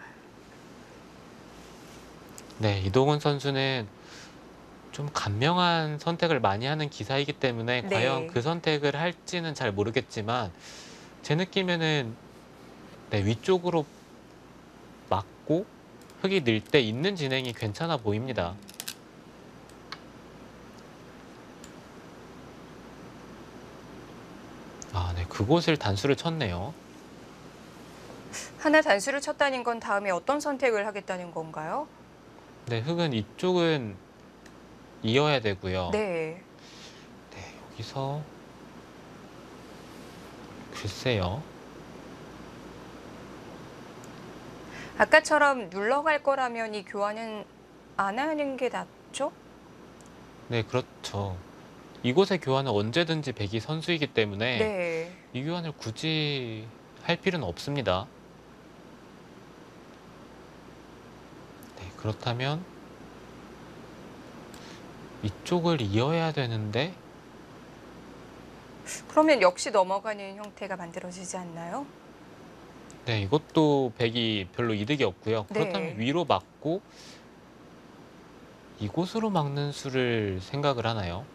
네, 이동훈 선수는 좀 간명한 선택을 많이 하는 기사이기 때문에 네. 과연 그 선택을 할지는 잘 모르겠지만 제 느낌에는 네, 위쪽으로 막고 흑이 늘 때 있는 진행이 괜찮아 보입니다. 아, 네, 그곳을 단수를 쳤네요. 하나 단수를 쳤다는 건 다음에 어떤 선택을 하겠다는 건가요? 네, 흑은 이쪽은 이어야 되고요. 네. 네, 여기서 글쎄요. 아까처럼 눌러갈 거라면 이 교환은 안 하는 게 낫죠? 네, 그렇죠. 이곳의 교환은 언제든지 백이 선수이기 때문에 네. 이 교환을 굳이 할 필요는 없습니다. 네, 그렇다면 이쪽을 이어야 되는데 그러면 역시 넘어가는 형태가 만들어지지 않나요? 네, 이것도 백이 별로 이득이 없고요. 네. 그렇다면 위로 막고 이곳으로 막는 수를 생각을 하나요?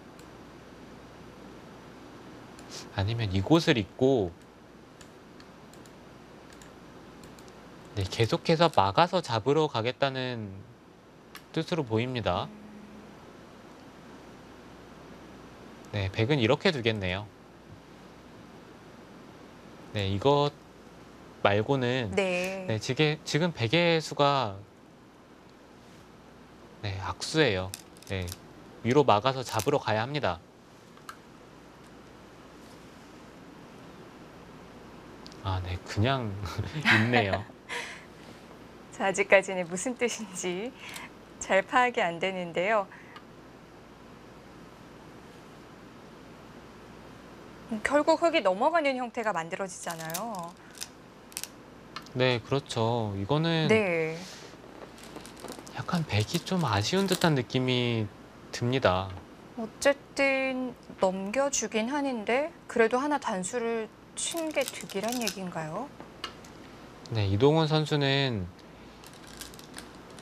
아니면 이곳을 잇고 네, 계속해서 막아서 잡으러 가겠다는 뜻으로 보입니다. 네, 백은 이렇게 두겠네요. 네, 이것 말고는 네. 네, 지금 백의 수가 네, 악수예요. 네, 위로 막아서 잡으러 가야 합니다. 아, 네, 그냥 있네요. 자, 아직까지는 무슨 뜻인지 잘 파악이 안 되는데요. 결국 흙이 넘어가는 형태가 만들어지잖아요. 네, 그렇죠. 이거는 네. 약간 백이 좀 아쉬운 듯한 느낌이 듭니다. 어쨌든 넘겨주긴 하는데 그래도 하나 단수를 친 게 득이란 얘기인가요? 네, 이동훈 선수는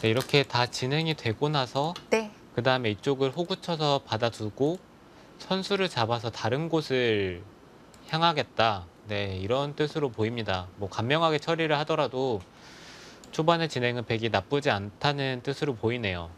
네, 이렇게 다 진행이 되고 나서 네. 그 다음에 이쪽을 호구 쳐서 받아두고 선수를 잡아서 다른 곳을 향하겠다. 네, 이런 뜻으로 보입니다. 뭐 간명하게 처리를 하더라도 초반의 진행은 백이 나쁘지 않다는 뜻으로 보이네요.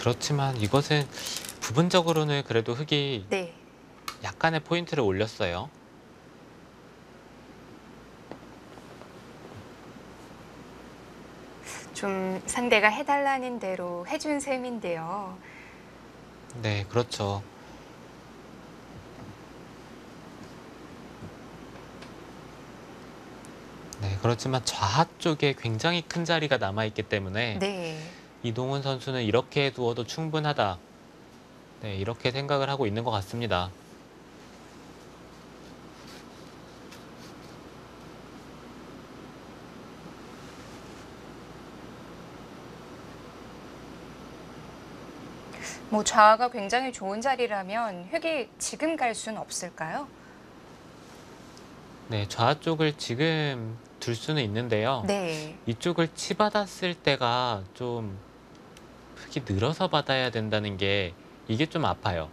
그렇지만 이것은 부분적으로는 그래도 흙이 네. 약간의 포인트를 올렸어요. 좀 상대가 해달라는 대로 해준 셈인데요. 네, 그렇죠. 네, 그렇지만 좌하 쪽에 굉장히 큰 자리가 남아있기 때문에 네. 이동훈 선수는 이렇게 두어도 충분하다. 네, 이렇게 생각을 하고 있는 것 같습니다. 뭐 좌가 굉장히 좋은 자리라면 흙이 지금 갈 수는 없을까요? 네, 좌하 쪽을 지금 둘 수는 있는데요. 네. 이쪽을 치받았을 때가 좀 흙이 늘어서 받아야 된다는 게 이게 좀 아파요.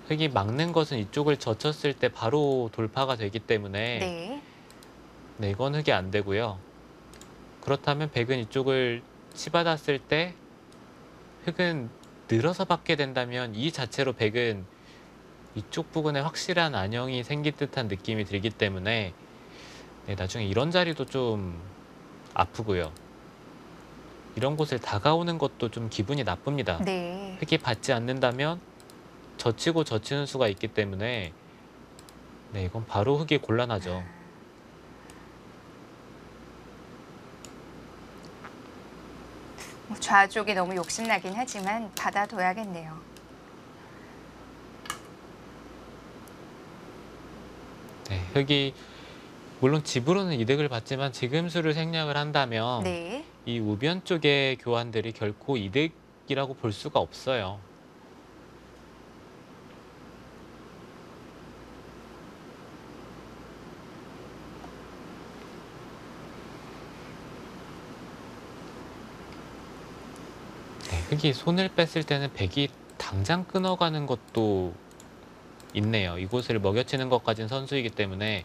흙이 막는 것은 이쪽을 젖혔을 때 바로 돌파가 되기 때문에 네. 네, 이건 흙이 안 되고요. 그렇다면 백은 이쪽을 치받았을 때 흙은 늘어서 받게 된다면 이 자체로 백은 이쪽 부분에 확실한 안형이 생길 듯한 느낌이 들기 때문에 네, 나중에 이런 자리도 좀 아프고요. 이런 곳을 다가오는 것도 좀 기분이 나쁩니다. 네. 흙이 받지 않는다면 젖히고 젖히는 수가 있기 때문에 네, 이건 바로 흙이 곤란하죠. 뭐 좌 쪽이 너무 욕심나긴 하지만 받아둬야겠네요. 네, 흙이 물론 집으로는 이득을 받지만 지금수를 생략을 한다면 네. 이 우변 쪽의 교환들이 결코 이득이라고 볼 수가 없어요. 네, 흙이 손을 뺐을 때는 백이 당장 끊어가는 것도 있네요. 이곳을 먹여치는 것까진 선수이기 때문에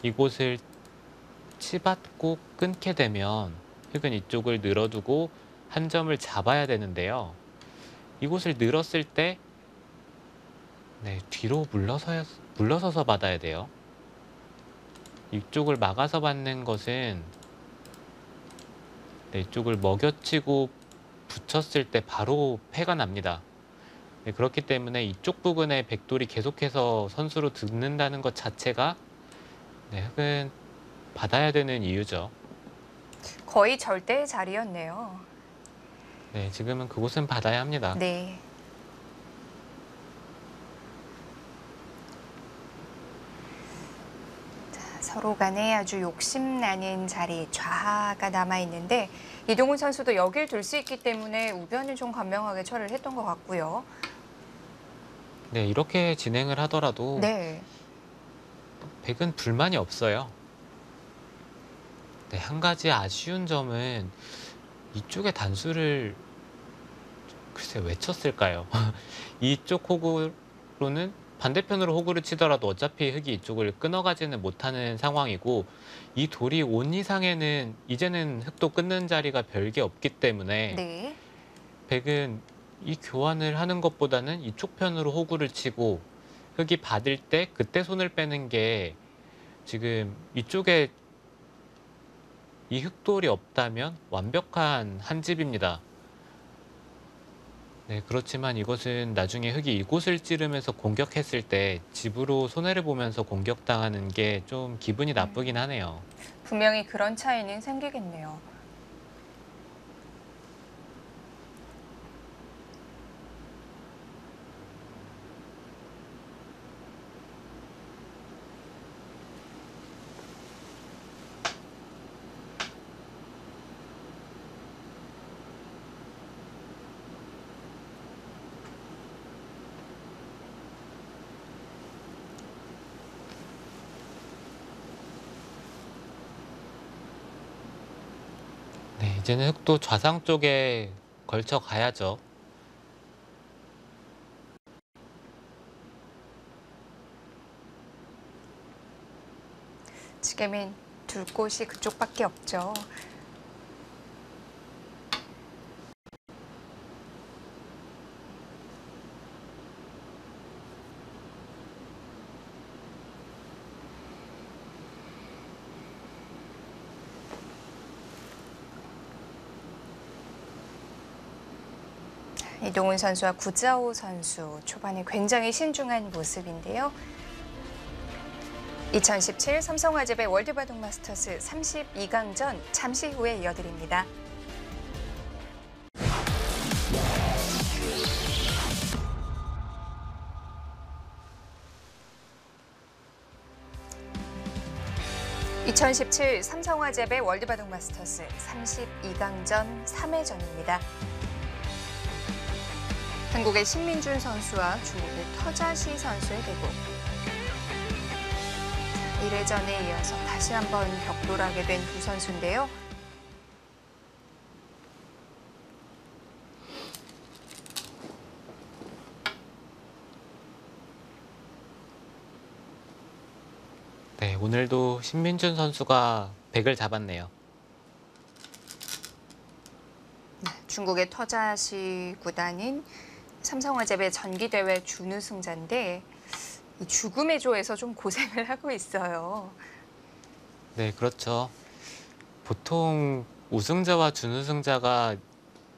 이곳을 치받고 끊게 되면 흙은 이쪽을 늘어두고 한 점을 잡아야 되는데요. 이곳을 늘었을 때 네, 뒤로 물러서서 받아야 돼요. 이쪽을 막아서 받는 것은 네, 이쪽을 먹여치고 붙였을 때 바로 패가 납니다. 네, 그렇기 때문에 이쪽 부분에 백돌이 계속해서 선수로 듣는다는 것 자체가 네, 흙은 받아야 되는 이유죠. 거의 절대의 자리였네요. 네, 지금은 그곳은 받아야 합니다. 네. 자, 서로 간에 아주 욕심나는 자리 좌가 남아있는데 이동훈 선수도 여길 둘 수 있기 때문에 우변을 좀 간명하게 처리를 했던 것 같고요. 네, 이렇게 진행을 하더라도 네. 백은 불만이 없어요. 네, 한 가지 아쉬운 점은 이쪽의 단수를 글쎄 왜 쳤을까요? 이쪽 호구로는 반대편으로 호구를 치더라도 어차피 흙이 이쪽을 끊어가지는 못하는 상황이고 이 돌이 온 이상에는 이제는 흙도 끊는 자리가 별게 없기 때문에 네. 백은 이 교환을 하는 것보다는 이쪽 편으로 호구를 치고 흙이 받을 때 그때 손을 빼는 게 지금 이쪽에 이 흙돌이 없다면 완벽한 한 집입니다. 네, 그렇지만 이것은 나중에 흙이 이곳을 찌르면서 공격했을 때 집으로 손해를 보면서 공격당하는 게 좀 기분이 나쁘긴 하네요. 분명히 그런 차이는 생기겠네요. 네, 이제는 흙도 좌상 쪽에 걸쳐 가야죠. 지금은 둘 곳이 그쪽밖에 없죠. 이동훈 선수와 구자호 선수 초반에 굉장히 신중한 모습인데요. 2017 삼성화재배 월드바둑 마스터스 32강전 잠시 후에 이어드립니다. (2017) 삼성화재배 월드바둑 마스터스 32강전 3회전입니다. 한국의 신민준 선수와 중국의 터자시 선수의 대국. 1회전에 이어서 다시 한번 격돌하게 된 두 선수인데요. 네, 오늘도 신민준 선수가 백을 잡았네요. 중국의 터자시 구단인 삼성화재배 전기대회 준우승자인데 이 죽음의 조에서 좀 고생을 하고 있어요. 네, 그렇죠. 보통 우승자와 준우승자가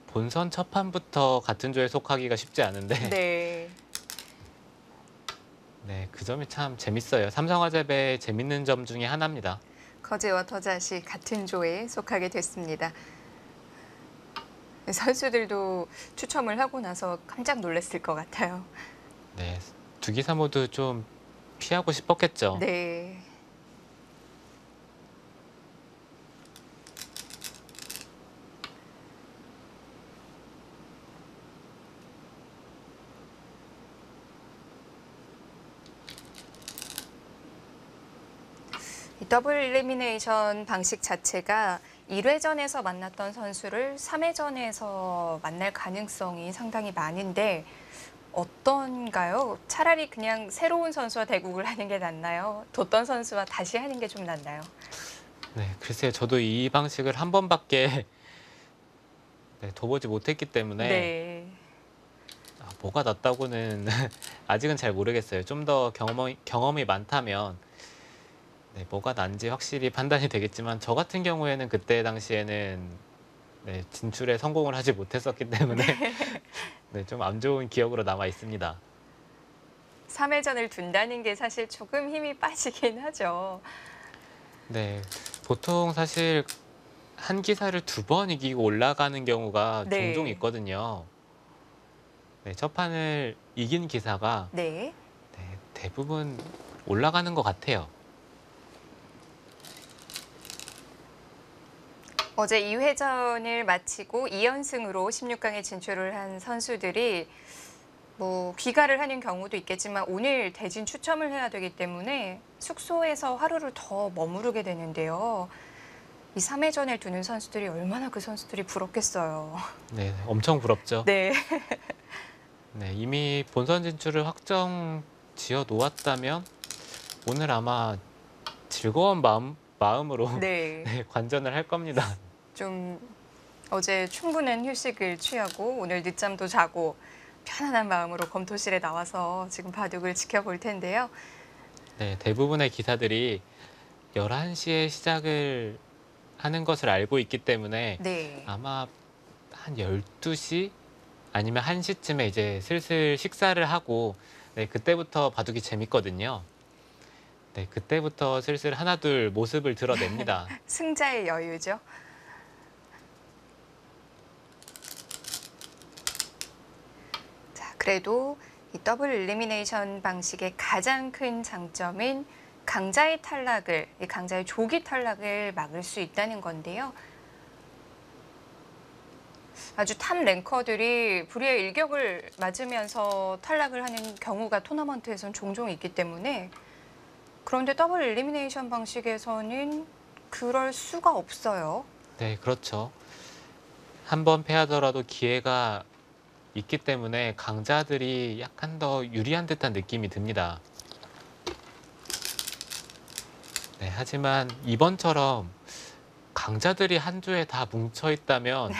본선 첫 판부터 같은 조에 속하기가 쉽지 않은데 네. 네, 그 점이 참 재밌어요. 삼성화재배의 재밌는 점 중에 하나입니다. 거제와 터자시 같은 조에 속하게 됐습니다. 선수들도 추첨을 하고 나서 깜짝 놀랐을 것 같아요. 네, 두 기사 모두 좀 피하고 싶었겠죠. 네. 이 더블 엘리미네이션 방식 자체가 1회전에서 만났던 선수를 3회전에서 만날 가능성이 상당히 많은데 어떤가요? 차라리 그냥 새로운 선수와 대국을 하는 게 낫나요? 뒀던 선수와 다시 하는 게 좀 낫나요? 네, 글쎄요. 저도 이 방식을 한 번밖에 네, 둬보지 못했기 때문에 네. 뭐가 낫다고는 아직은 잘 모르겠어요. 좀 더 경험이 많다면 네, 뭐가 난지 확실히 판단이 되겠지만 저 같은 경우에는 그때 당시에는 네, 진출에 성공을 하지 못했었기 때문에 네, 좀 안 좋은 기억으로 남아 있습니다. 3회전을 둔다는 게 사실 조금 힘이 빠지긴 하죠. 네, 보통 사실 한 기사를 2번 이기고 올라가는 경우가 네. 종종 있거든요. 네, 첫 판을 이긴 기사가 네. 네, 대부분 올라가는 것 같아요. 어제 2회전을 마치고 2연승으로 16강에 진출을 한 선수들이 뭐 귀가를 하는 경우도 있겠지만 오늘 대진 추첨을 해야 되기 때문에 숙소에서 하루를 더 머무르게 되는데요. 이 3회전을 두는 선수들이 얼마나 그 선수들이 부럽겠어요. 네, 엄청 부럽죠. 네. 네, 이미 본선 진출을 확정 지어 놓았다면 오늘 아마 즐거운 마음으로 네. 네, 관전을 할 겁니다. 좀 어제 충분한 휴식을 취하고 오늘 늦잠도 자고 편안한 마음으로 검토실에 나와서 지금 바둑을 지켜볼 텐데요. 네, 대부분의 기사들이 11시에 시작을 하는 것을 알고 있기 때문에 네. 아마 한 12시 아니면 1시쯤에 이제 슬슬 식사를 하고 네, 그때부터 바둑이 재밌거든요. 네, 그때부터 슬슬 하나둘 모습을 드러냅니다. 승자의 여유죠. 자, 그래도 이 더블 일리미네이션 방식의 가장 큰 장점인 강자의 탈락을, 이 강자의 조기 탈락을 막을 수 있다는 건데요. 아주 탑 랭커들이 불의의 일격을 맞으면서 탈락을 하는 경우가 토너먼트에선 종종 있기 때문에 그런데 더블 일리미네이션 방식에서는 그럴 수가 없어요. 네, 그렇죠. 한 번 패하더라도 기회가 있기 때문에 강자들이 약간 더 유리한 듯한 느낌이 듭니다. 네, 하지만 이번처럼 강자들이 한 조에 다 뭉쳐 있다면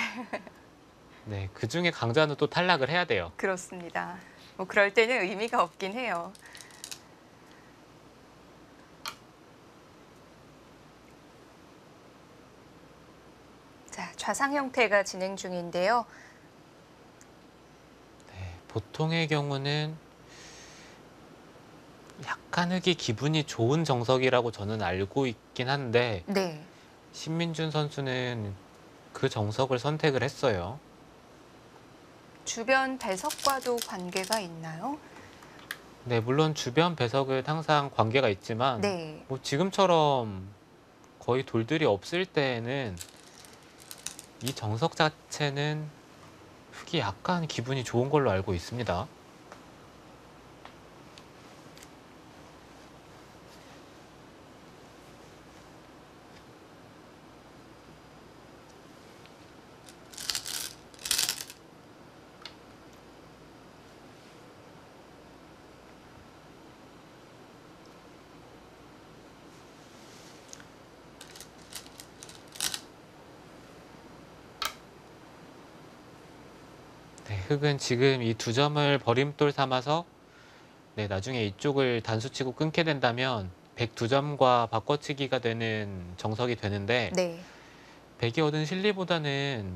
네, 그 중에 강자는 또 탈락을 해야 돼요. 그렇습니다. 뭐 그럴 때는 의미가 없긴 해요. 자, 좌상 형태가 진행 중인데요. 네, 보통의 경우는 약간 흙이 기분이 좋은 정석이라고 저는 알고 있긴 한데 네. 신민준 선수는 그 정석을 선택을 했어요. 주변 배석과도 관계가 있나요? 네, 물론 주변 배석은 항상 관계가 있지만 네. 뭐 지금처럼 거의 돌들이 없을 때에는 이 정석 자체는 흙이 약간 기분이 좋은 걸로 알고 있습니다. 네, 흙은 지금 이 두 점을 버림돌 삼아서 네, 나중에 이쪽을 단수치고 끊게 된다면 102점과 바꿔치기가 되는 정석이 되는데 네. 백이 얻은 실리보다는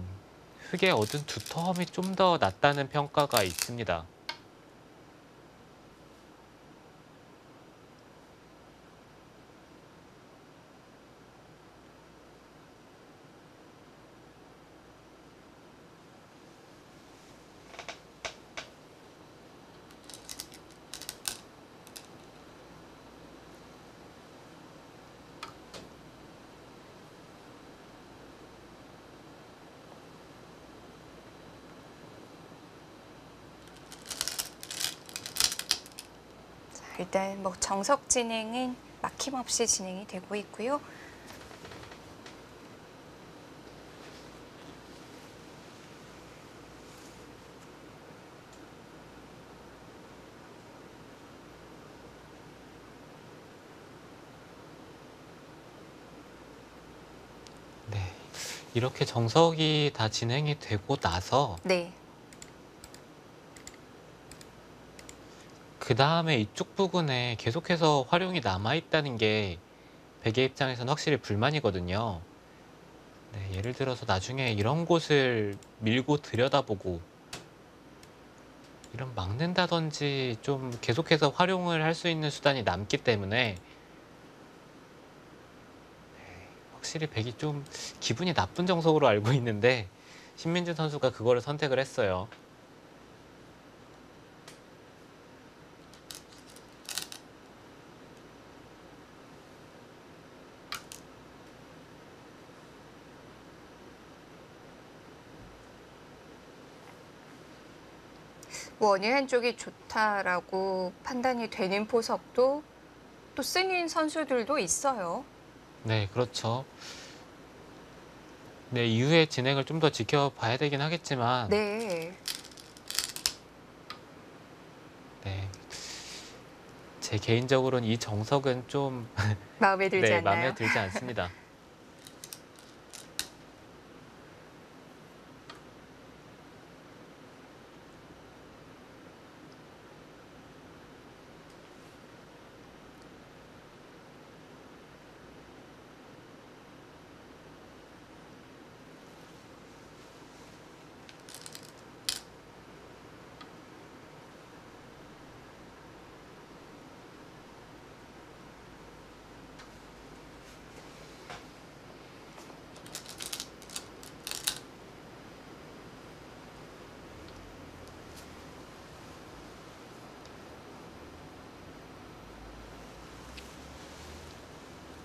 흙에 얻은 두터움이 좀 더 낫다는 평가가 있습니다. 일단 뭐 정석 진행은 막힘없이 진행이 되고 있고요. 네, 이렇게 정석이 다 진행이 되고 나서 네. 그 다음에 이쪽 부분에 계속해서 활용이 남아있다는 게 백의 입장에서는 확실히 불만이거든요. 네, 예를 들어서 나중에 이런 곳을 밀고 들여다보고 이런 막는다든지 좀 계속해서 활용을 할 수 있는 수단이 남기 때문에 확실히 백이 좀 기분이 나쁜 정석으로 알고 있는데 신민준 선수가 그거를 선택을 했어요. 원이 한쪽이 좋다라고 판단이 되는 포석도 또 쓰는 선수들도 있어요. 네, 그렇죠. 네, 이후의 진행을 좀 더 지켜봐야 되긴 하겠지만, 네. 네, 제 개인적으로는 이 정석은 좀 마음에 들지 네, 마음에 않나요? 들지 않습니다.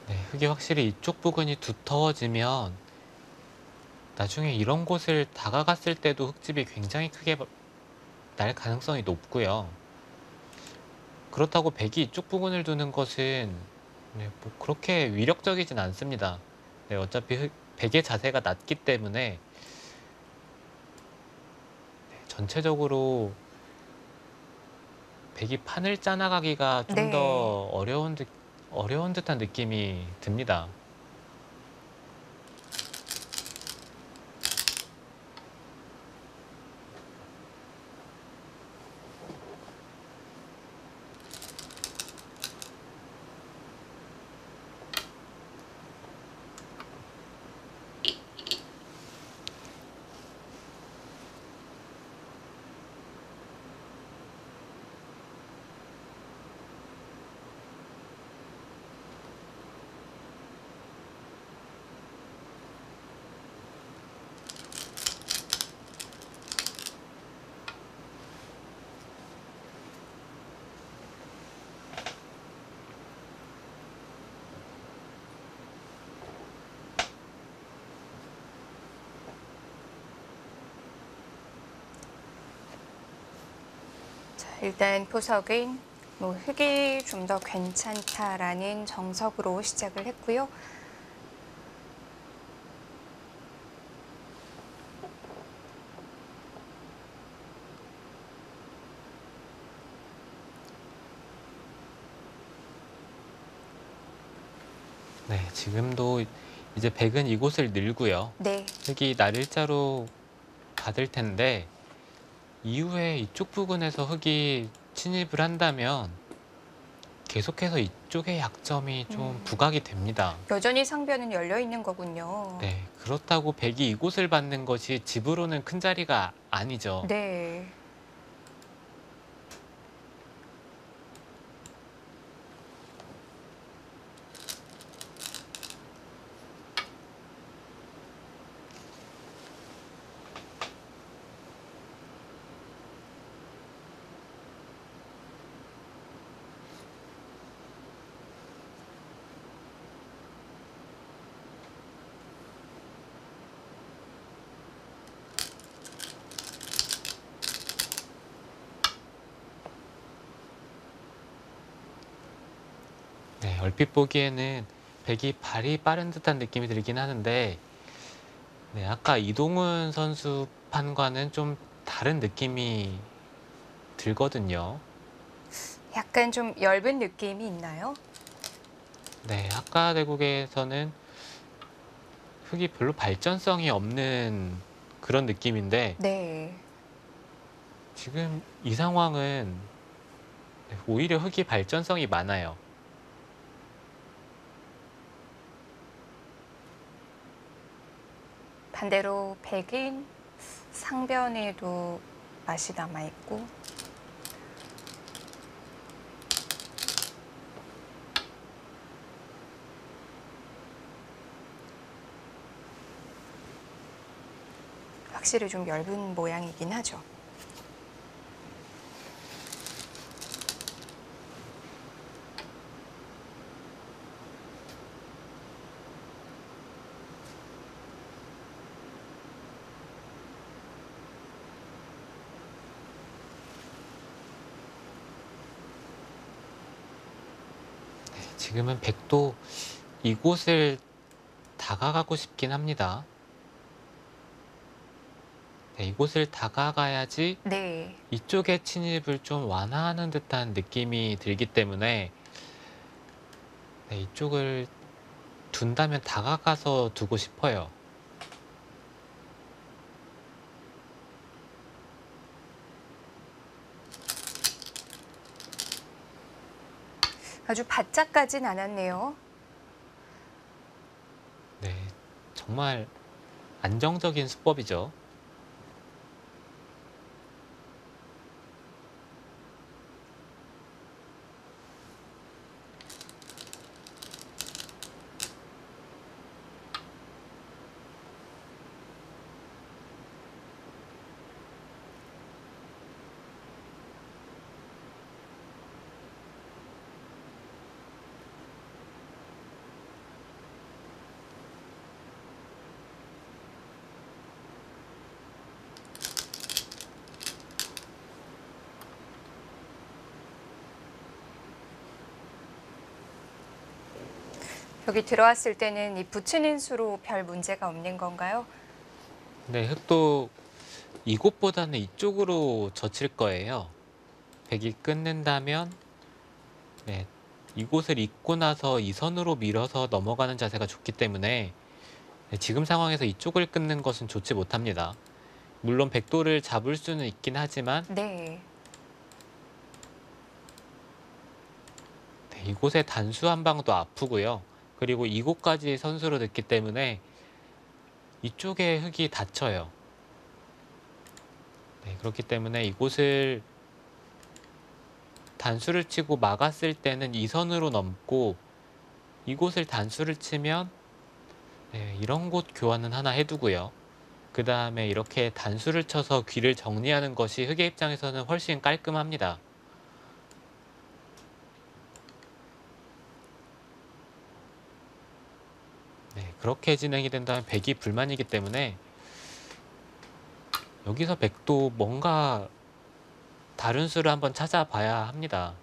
네, 흙이 확실히 이쪽 부근이 두터워지면 나중에 이런 곳을 다가갔을 때도 흙집이 굉장히 크게 날 가능성이 높고요. 그렇다고 백이 이쪽 부근을 두는 것은 네, 뭐 그렇게 위력적이진 않습니다. 네, 어차피 백의 자세가 낮기 때문에 전체적으로 백이 판을 짜나가기가 좀 네. 더 어려운 듯한 느낌이 듭니다. 자, 일단 포석은 뭐 흙이 좀 더 괜찮다라는 정석으로 시작을 했고요. 네, 지금도 이제 백은 이곳을 늘고요. 네. 흙이 날일자로 받을 텐데 이후에 이쪽 부근에서 흙이 침입을 한다면 계속해서 이쪽의 약점이 좀 음, 부각이 됩니다. 여전히 상변은 열려 있는 거군요. 네, 그렇다고 백이 이곳을 받는 것이 집으로는 큰 자리가 아니죠. 네. 네, 얼핏 보기에는 백이 발이 빠른 듯한 느낌이 들긴 하는데 네, 아까 이동훈 선수 판과는 좀 다른 느낌이 들거든요. 약간 좀 엷은 느낌이 있나요? 네, 아까 대국에서는 흙이 별로 발전성이 없는 그런 느낌인데 네. 지금 이 상황은 오히려 흙이 발전성이 많아요. 반대로 백인 상변에도 맛이 남아 있고 확실히 좀 엷은 모양이긴 하죠. 지금은 백도 이곳을 다가가고 싶긴 합니다. 네, 이곳을 다가가야지 네. 이쪽의 침입을 좀 완화하는 듯한 느낌이 들기 때문에 네, 이쪽을 둔다면 다가가서 두고 싶어요. 아주 바짝 가진 않았네요. 네, 정말 안정적인 수법이죠. 여기 들어왔을 때는 이 붙이는 수로 별 문제가 없는 건가요? 네, 흑도 이곳보다는 이쪽으로 젖힐 거예요. 백이 끊는다면 네, 이곳을 잇고 나서 이 선으로 밀어서 넘어가는 자세가 좋기 때문에 네, 지금 상황에서 이쪽을 끊는 것은 좋지 못합니다. 물론 백도를 잡을 수는 있긴 하지만 네. 네, 이곳의 단수 한 방도 아프고요. 그리고 이곳까지 선수로 넣기 때문에 이쪽에 흙이 닫혀요. 네, 그렇기 때문에 이곳을 단수를 치고 막았을 때는 이 선으로 넘고 이곳을 단수를 치면 네, 이런 곳 교환은 하나 해두고요. 그 다음에 이렇게 단수를 쳐서 귀를 정리하는 것이 흑의 입장에서는 훨씬 깔끔합니다. 네, 그렇게 진행이 된다면 백이 불만이기 때문에 여기서 백도 뭔가 다른 수를 한번 찾아봐야 합니다.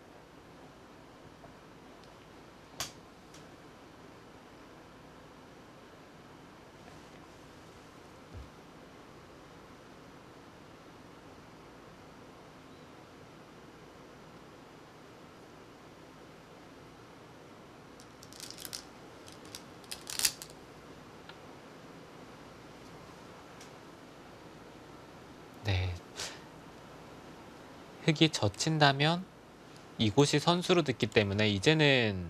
네, 흑이 젖힌다면 이곳이 선수로 듣기 때문에 이제는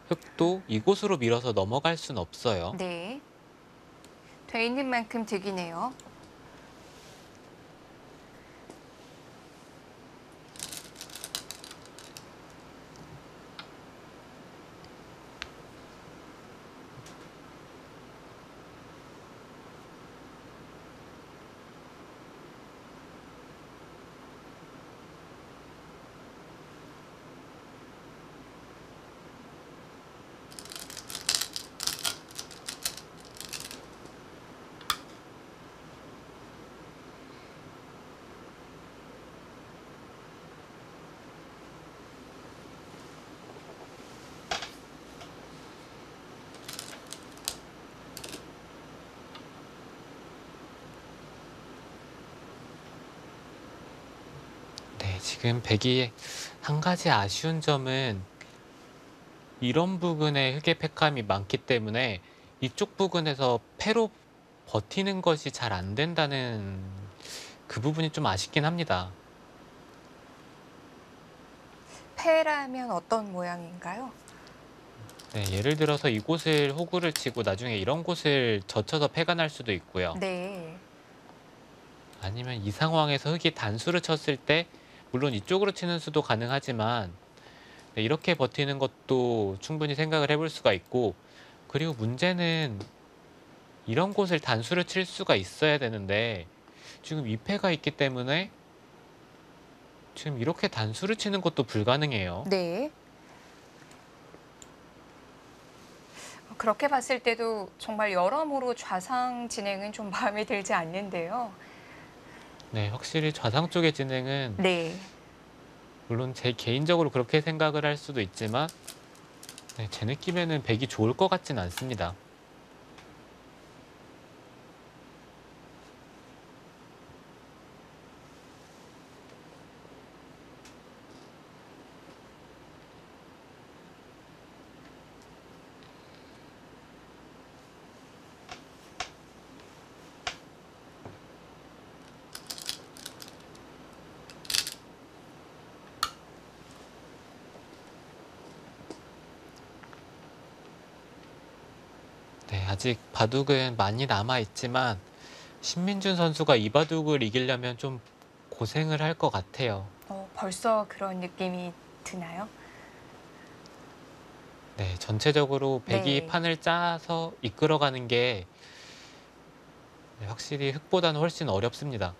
흑도 이곳으로 밀어서 넘어갈 순 없어요. 네. 돼 있는 만큼 득이네요. 네, 지금 백이 한 가지 아쉬운 점은 이런 부분에 흑의 팩감이 많기 때문에 이쪽 부분에서 패로 버티는 것이 잘 안 된다는 그 부분이 좀 아쉽긴 합니다. 패라면 어떤 모양인가요? 네, 예를 들어서 이곳을 호구를 치고 나중에 이런 곳을 젖혀서 패가 날 수도 있고요. 네. 아니면 이 상황에서 흑이 단수를 쳤을 때 물론 이쪽으로 치는 수도 가능하지만 네, 이렇게 버티는 것도 충분히 생각을 해볼 수가 있고, 그리고 문제는 이런 곳을 단수를 칠 수가 있어야 되는데 지금 위패가 있기 때문에 지금 이렇게 단수를 치는 것도 불가능해요. 네. 그렇게 봤을 때도 정말 여러모로 좌상 진행은 좀 마음에 들지 않는데요. 네, 확실히 좌상 쪽의 진행은 네. 물론 제 개인적으로 그렇게 생각을 할 수도 있지만 네, 제 느낌에는 백이 좋을 것 같진 않습니다. 네, 아직 바둑은 많이 남아 있지만 신민준 선수가 이 바둑을 이기려면 좀 고생을 할 것 같아요. 벌써 그런 느낌이 드나요? 네, 전체적으로 백이 네. 판을 짜서 이끌어가는 게 네, 확실히 흑보다는 훨씬 어렵습니다.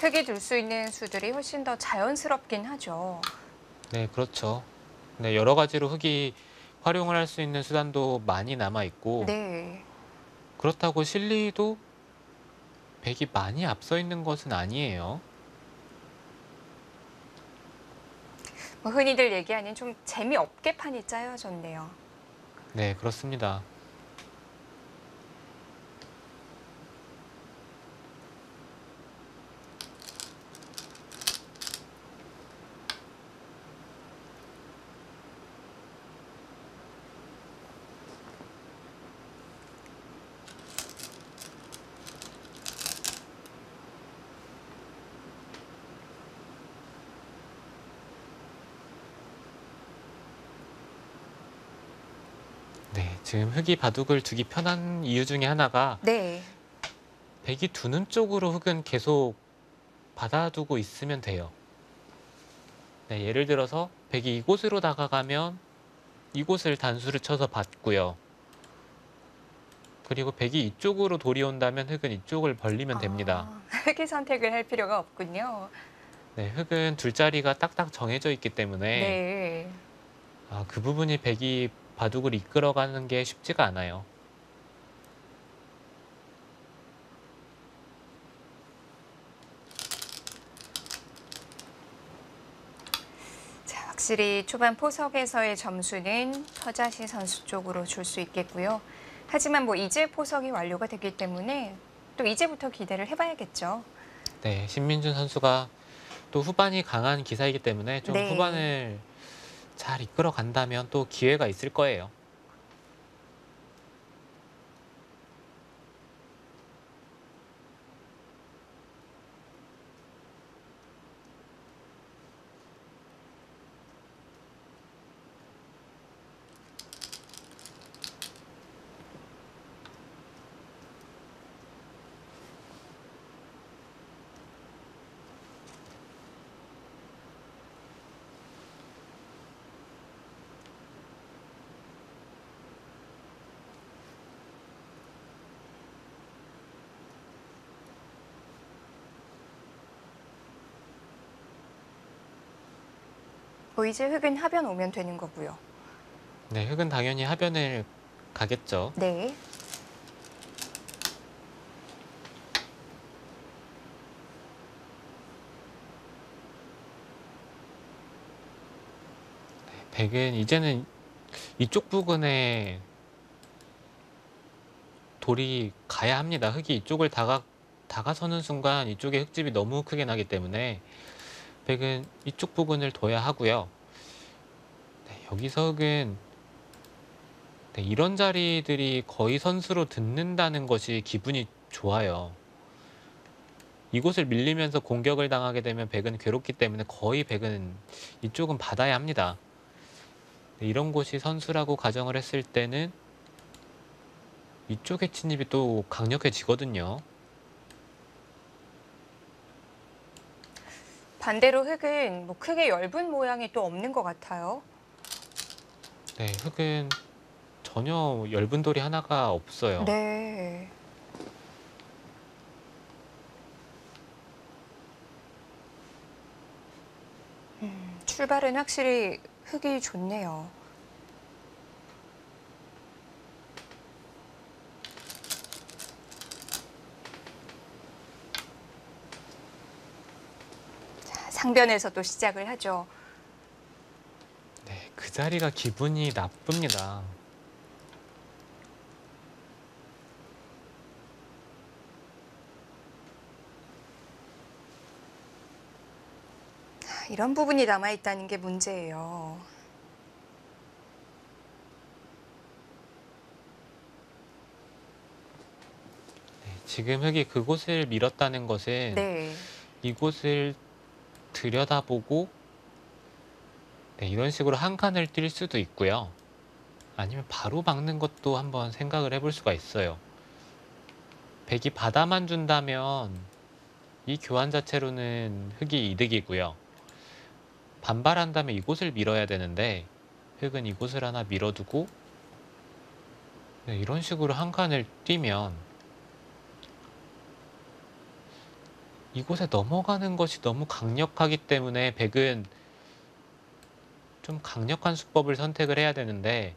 흙이 둘 수 있는 수들이 훨씬 더 자연스럽긴 하죠. 네, 그렇죠. 네, 여러 가지로 흑이 활용을 할 수 있는 수단도 많이 남아 있고 네. 그렇다고 실리도 백이 많이 앞서 있는 것은 아니에요. 뭐 흔히들 얘기하는 좀 재미없게 판이 짜여졌네요. 네, 그렇습니다. 네, 지금 흑이 바둑을 두기 편한 이유 중에 하나가 네. 백이 두는 쪽으로 흑은 계속 받아두고 있으면 돼요. 네, 예를 들어서 백이 이곳으로 다가가면 이곳을 단수를 쳐서 받고요. 그리고 백이 이쪽으로 돌이 온다면 흑은 이쪽을 벌리면 됩니다. 흙이 선택을 할 필요가 없군요. 네, 흑은 둘 자리가 딱딱 정해져 있기 때문에 네. 그 부분이 백이 바둑을 이끌어가는 게 쉽지가 않아요. 자, 확실히 초반 포석에서의 점수는 서자시 선수 쪽으로 줄 수 있겠고요. 하지만 뭐 이제 포석이 완료가 됐기 때문에 또 이제부터 기대를 해봐야겠죠. 네, 신민준 선수가 또 후반이 강한 기사이기 때문에 좀 네. 후반을 잘 이끌어 간다면 또 기회가 있을 거예요. 뭐 이제 흙은 하변 오면 되는 거고요. 네, 흑은 당연히 하변을 가겠죠. 네. 백은 이제는 이쪽 부근에 돌이 가야 합니다. 흑이 이쪽을 다가서는 순간 이쪽에 흙집이 너무 크게 나기 때문에 백은 이쪽 부분을 둬야 하고요. 네, 여기서 흑은 네, 이런 자리들이 거의 선수로 듣는다는 것이 기분이 좋아요. 이곳을 밀리면서 공격을 당하게 되면 백은 괴롭기 때문에 거의 백은 이쪽은 받아야 합니다. 네, 이런 곳이 선수라고 가정을 했을 때는 이쪽의 침입이 또 강력해지거든요. 반대로 흙은 뭐 크게 엷은 모양이 또 없는 것 같아요. 네, 흑은 전혀 엷은 돌이 하나가 없어요. 네. 출발은 확실히 흙이 좋네요. 강변에서 또 시작을 하죠. 네, 그 자리가 기분이 나쁩니다. 이런 부분이 남아있다는 게 문제예요. 네, 지금 흙이 그곳을 밀었다는 것은 네. 이곳을 들여다보고 네, 이런 식으로 한 칸을 뛸 수도 있고요. 아니면 바로 막는 것도 한번 생각을 해볼 수가 있어요. 백이 받아만 준다면 이 교환 자체로는 흙이 이득이고요. 반발한다면 이곳을 밀어야 되는데 흙은 이곳을 하나 밀어두고 네, 이런 식으로 한 칸을 뛰면 이곳에 넘어가는 것이 너무 강력하기 때문에 백은 좀 강력한 수법을 선택을 해야 되는데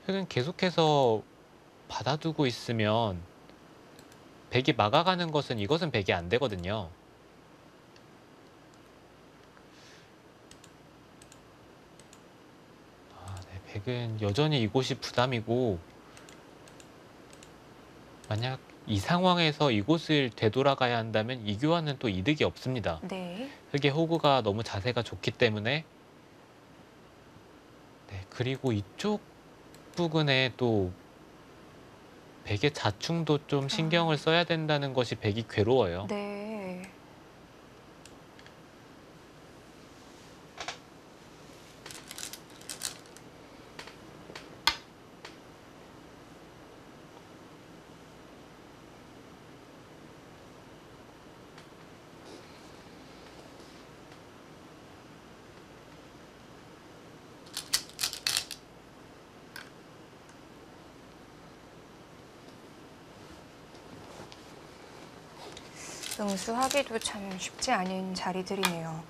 흙은 계속해서 받아두고 있으면 백이 막아가는 것은 이것은 백이 안 되거든요. 네, 백은 여전히 이곳이 부담이고 만약 이 상황에서 이곳을 되돌아가야 한다면 이 교환은 또 이득이 없습니다. 네. 흙의 호구가 너무 자세가 좋기 때문에 네, 그리고 이쪽 부근에 또 백의 자충도 좀 신경을 써야 된다는 것이 백이 괴로워요. 네. 응수하기도 참 쉽지 않은 자리들이네요.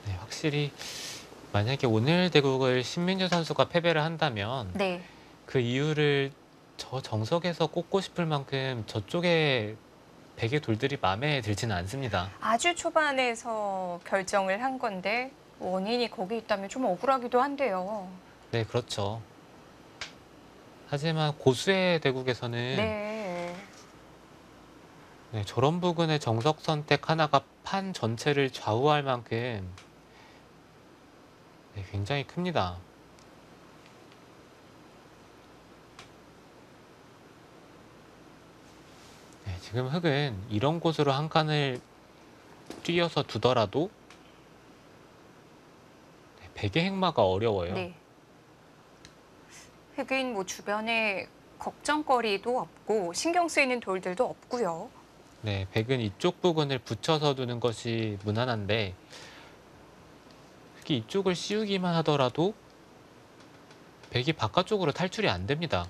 네, 확실히 만약에 오늘 대국을 신민주 선수가 패배를 한다면 네. 그 이유를 저 정석에서 꼽고 싶을 만큼 저쪽에 백의 돌들이 마음에 들지는 않습니다. 아주 초반에서 결정을 한 건데 원인이 거기 있다면 좀 억울하기도 한데요. 네, 그렇죠. 하지만 고수의 대국에서는 네. 네, 저런 부분의 정석 선택 하나가 판 전체를 좌우할 만큼 네, 굉장히 큽니다. 네, 지금 흙은 이런 곳으로 한 칸을 뛰어서 두더라도 네, 백의 행마가 어려워요. 네. 흑인 뭐 주변에 걱정거리도 없고 신경 쓰이는 돌들도 없고요. 네, 백은 이쪽 부분을 붙여서 두는 것이 무난한데 특히 이쪽을 씌우기만 하더라도 백이 바깥쪽으로 탈출이 안 됩니다.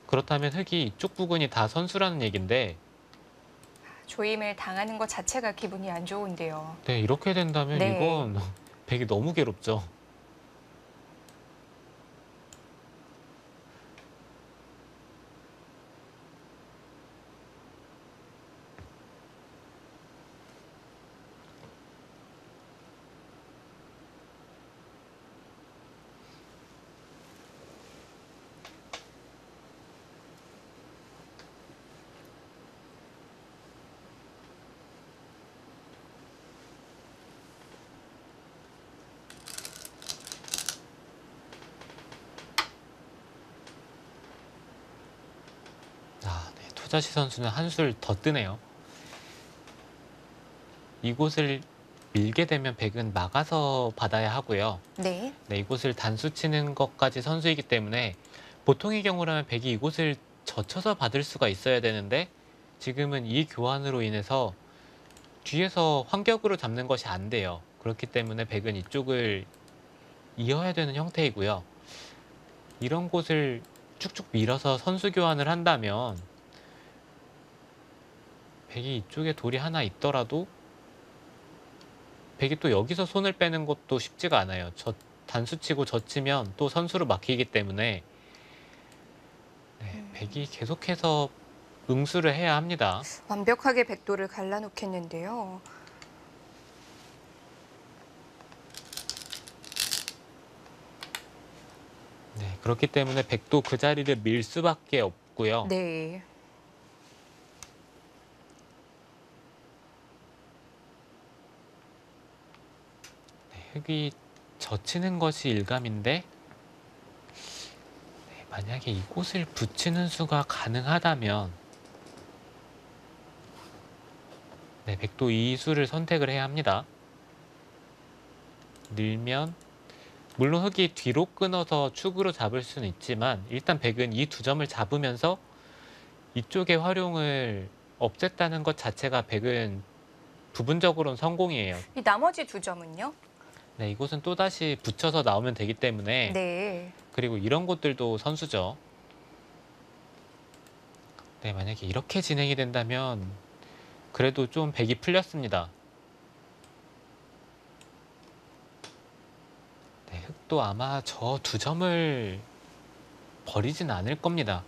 그렇다면 흙이 이쪽 부분이 다 선수라는 얘긴데 조임을 당하는 것 자체가 기분이 안 좋은데요. 네, 이렇게 된다면 네. 이건 백이 너무 괴롭죠. 네, 토자시 선수는 한술 더 뜨네요. 이곳을 밀게 되면 백은 막아서 받아야 하고요. 네. 네, 이곳을 단수 치는 것까지 선수이기 때문에 보통의 경우라면 백이 이곳을 젖혀서 받을 수가 있어야 되는데 지금은 이 교환으로 인해서 뒤에서 환격으로 잡는 것이 안 돼요. 그렇기 때문에 백은 이쪽을 이어야 되는 형태이고요. 이런 곳을 쭉쭉 밀어서 선수 교환을 한다면 백이 이쪽에 돌이 하나 있더라도 백이 또 여기서 손을 빼는 것도 쉽지가 않아요. 단수치고 젖히면 또 선수로 막히기 때문에 네, 백이 계속해서 응수를 해야 합니다. 완벽하게 백도를 갈라놓겠는데요. 네, 그렇기 때문에 백도 그 자리를 밀 수밖에 없고요. 네. 네, 흙이 젖히는 것이 일감인데 네, 만약에 이곳을 붙이는 수가 가능하다면 네, 백도 이 수를 선택을 해야 합니다. 늘면 물론 흙이 뒤로 끊어서 축으로 잡을 수는 있지만 일단 백은 이 두 점을 잡으면서 이쪽의 활용을 없앴다는 것 자체가 백은 부분적으로는 성공이에요. 이 나머지 두 점은요? 네, 이곳은 또다시 붙여서 나오면 되기 때문에 네. 그리고 이런 곳들도 선수죠. 네, 만약에 이렇게 진행이 된다면 그래도 좀 백이 풀렸습니다. 네, 흙도 아마 저 두 점을 버리진 않을 겁니다.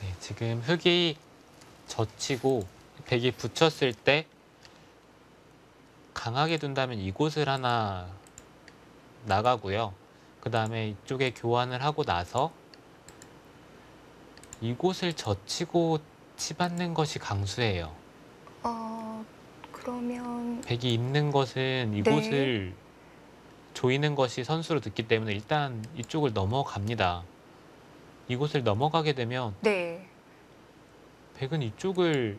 네, 지금 흙이 젖히고 백이 붙였을 때 강하게 둔다면 이곳을 하나 나가고요. 그 다음에 이쪽에 교환을 하고 나서 이곳을 젖히고 치받는 것이 강수예요. 그러면 백이 있는 것은 이곳을 조이는 것이 선수로 듣기 때문에 일단 이쪽을 넘어갑니다. 이곳을 넘어가게 되면 네. 백은 이쪽을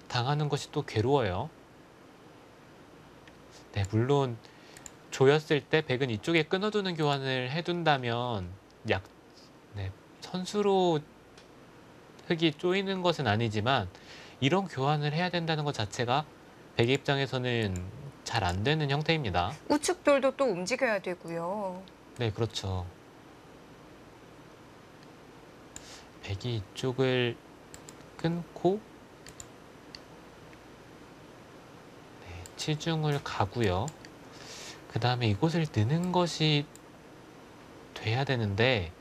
당하는 것이 또 괴로워요. 네, 물론 조였을 때 백은 이쪽에 끊어두는 교환을 해둔다면 네, 선수로 흙이 쪼이는 것은 아니지만 이런 교환을 해야 된다는 것 자체가 백의 입장에서는 잘 안 되는 형태입니다. 우측돌도 또 움직여야 되고요. 네, 그렇죠. 백이 이쪽을 끊고 네, 치중을 가고요. 그 다음에 이곳을 느는 것이 돼야 되는데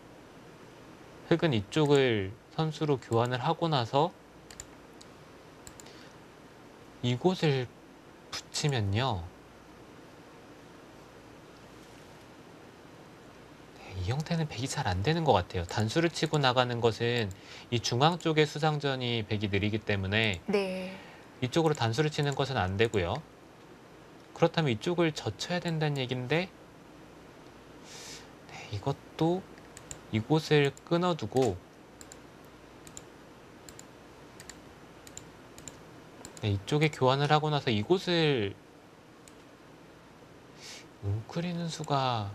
흙은 이쪽을 선수로 교환을 하고 나서 이곳을 붙이면요. 네, 이 형태는 백이 잘 안 되는 것 같아요. 단수를 치고 나가는 것은 이 중앙 쪽의 수상전이 백이 느리기 때문에 네. 이쪽으로 단수를 치는 것은 안 되고요. 그렇다면 이쪽을 젖혀야 된다는 얘기인데 네, 이것도 이곳을 끊어두고 네, 이쪽에 교환을 하고 나서 이곳을 웅크리는 수가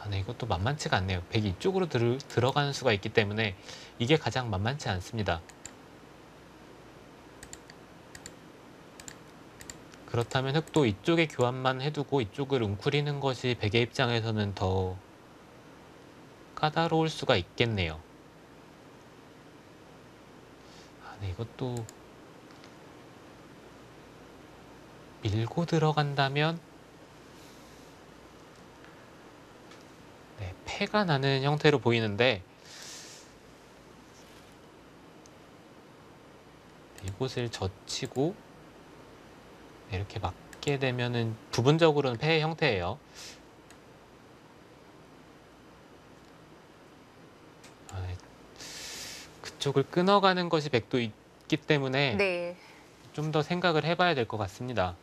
네, 이것도 만만치가 않네요. 백이 이쪽으로 들어가는 수가 있기 때문에 이게 가장 만만치 않습니다. 그렇다면 흙도 이쪽에 교환만 해두고 이쪽을 웅크리는 것이 백의 입장에서는 더 까다로울 수가 있겠네요. 네, 이것도 밀고 들어간다면 네, 패가 나는 형태로 보이는데 이곳을 젖히고 이렇게 맞게 되면은 부분적으로는 패의 형태예요. 네, 그쪽을 끊어가는 것이 백도 있기 때문에 네. 좀 더 생각을 해봐야 될 것 같습니다.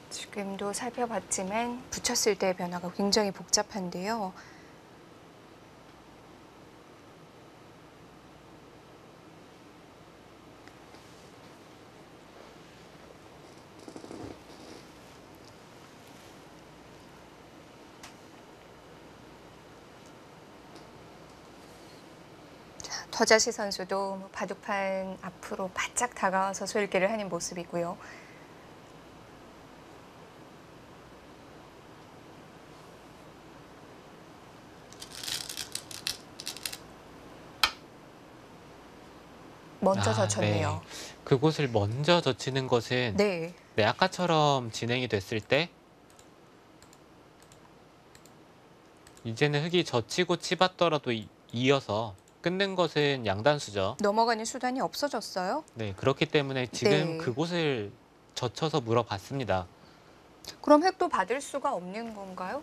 지금도 살펴봤지만 붙였을 때의 변화가 굉장히 복잡한데요. 더자시 선수도 바둑판 앞으로 바짝 다가와서 솔기를 하는 모습이고요. 먼저 젖혔네요. 네. 그곳을 먼저 젖히는 것은 네. 네, 아까처럼 진행이 됐을 때 이제는 흙이 젖히고 치받더라도 이어서 끊는 것은 양단수죠. 넘어가는 수단이 없어졌어요. 네, 그렇기 때문에 지금 네. 그곳을 젖혀서 물어봤습니다. 그럼 획도 받을 수가 없는 건가요?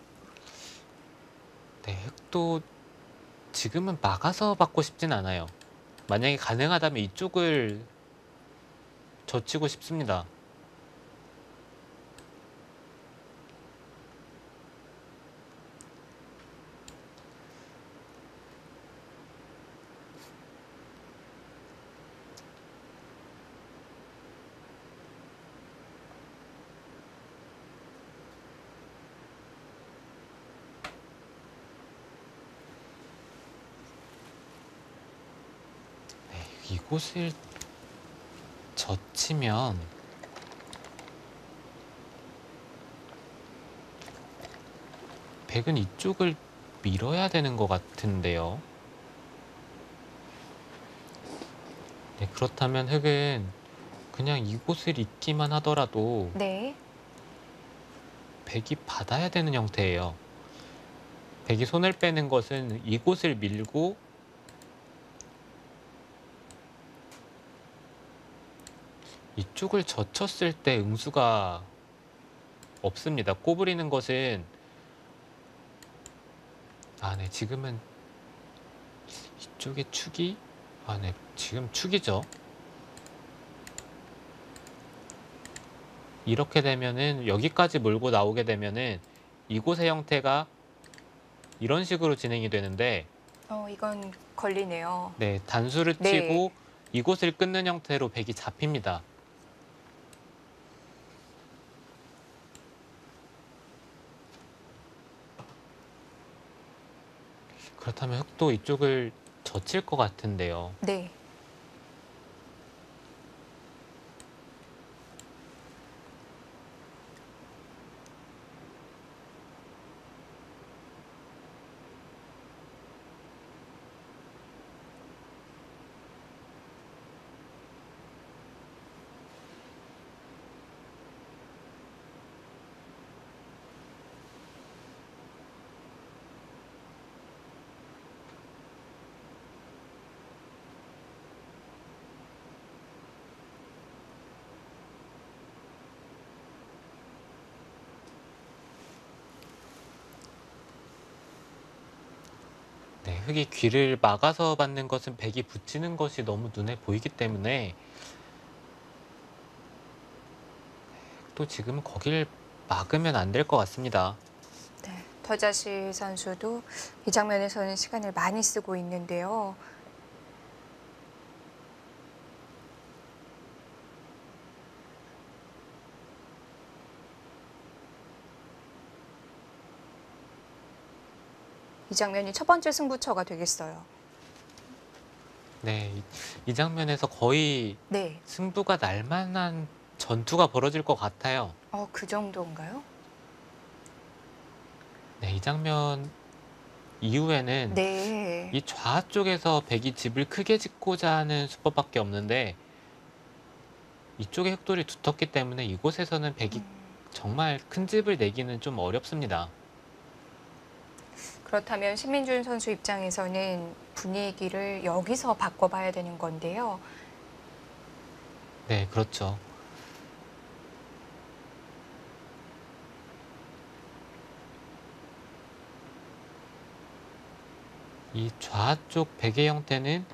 네, 흙도 지금은 막아서 받고 싶진 않아요. 만약에 가능하다면 이쪽을 젖히고 싶습니다. 이곳을 젖히면 백은 이쪽을 밀어야 되는 것 같은데요. 네, 그렇다면 흙은 그냥 이곳을 잇기만 하더라도 네. 백이 받아야 되는 형태예요. 백이 손을 빼는 것은 이곳을 밀고 이쪽을 젖혔을 때 응수가 없습니다. 꼬부리는 것은 네, 지금은 이쪽에 축이 네, 지금 축이죠. 이렇게 되면은 여기까지 몰고 나오게 되면은 이곳의 형태가 이런 식으로 진행이 되는데 이건 걸리네요. 네, 단수를 네. 치고 이곳을 끊는 형태로 백이 잡힙니다. 그렇다면 흙도 이쪽을 젖힐 것 같은데요. 네. 네, 흙이 귀를 막아서 받는 것은 백이 붙이는 것이 너무 눈에 보이기 때문에 또 지금은 거길 막으면 안 될 것 같습니다. 네. 더자시 선수도 이 장면에서는 시간을 많이 쓰고 있는데요. 이 장면이 첫 번째 승부처가 되겠어요. 네, 이 장면에서 거의 네. 승부가 날 만한 전투가 벌어질 것 같아요. 그 정도인가요? 네, 이 장면 이후에는 네. 이 좌 쪽에서 백이 집을 크게 짓고자 하는 수법밖에 없는데 이쪽의 흑돌이 두텁기 때문에 이곳에서는 백이 정말 큰 집을 내기는 좀 어렵습니다. 그렇다면 신민준 선수 입장에서는 분위기를 여기서 바꿔봐야 되는 건데요. 네, 그렇죠. 이 좌쪽 백의 형태는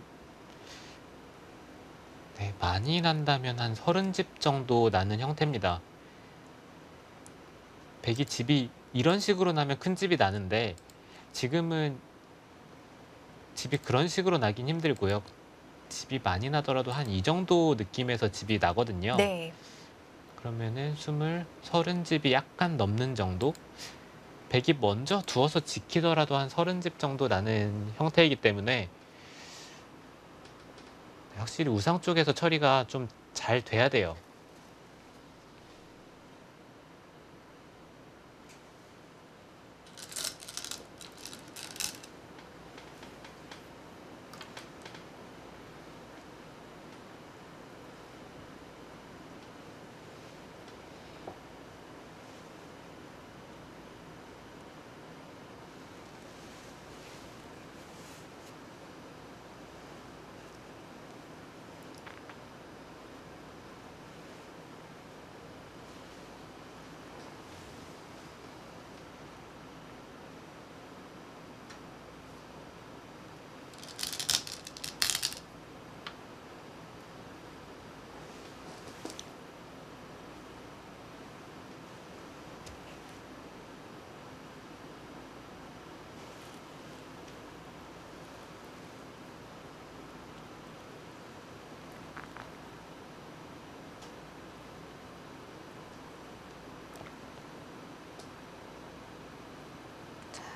네, 많이 난다면 한 30집 정도 나는 형태입니다. 백이 집이 이런 식으로 나면 큰 집이 나는데 지금은 집이 그런 식으로 나긴 힘들고요. 집이 많이 나더라도 한 이 정도 느낌에서 집이 나거든요. 네. 그러면은 30집이 약간 넘는 정도? 백이 먼저 두어서 지키더라도 한 30집 정도 나는 형태이기 때문에 확실히 우상 쪽에서 처리가 좀 잘 돼야 돼요.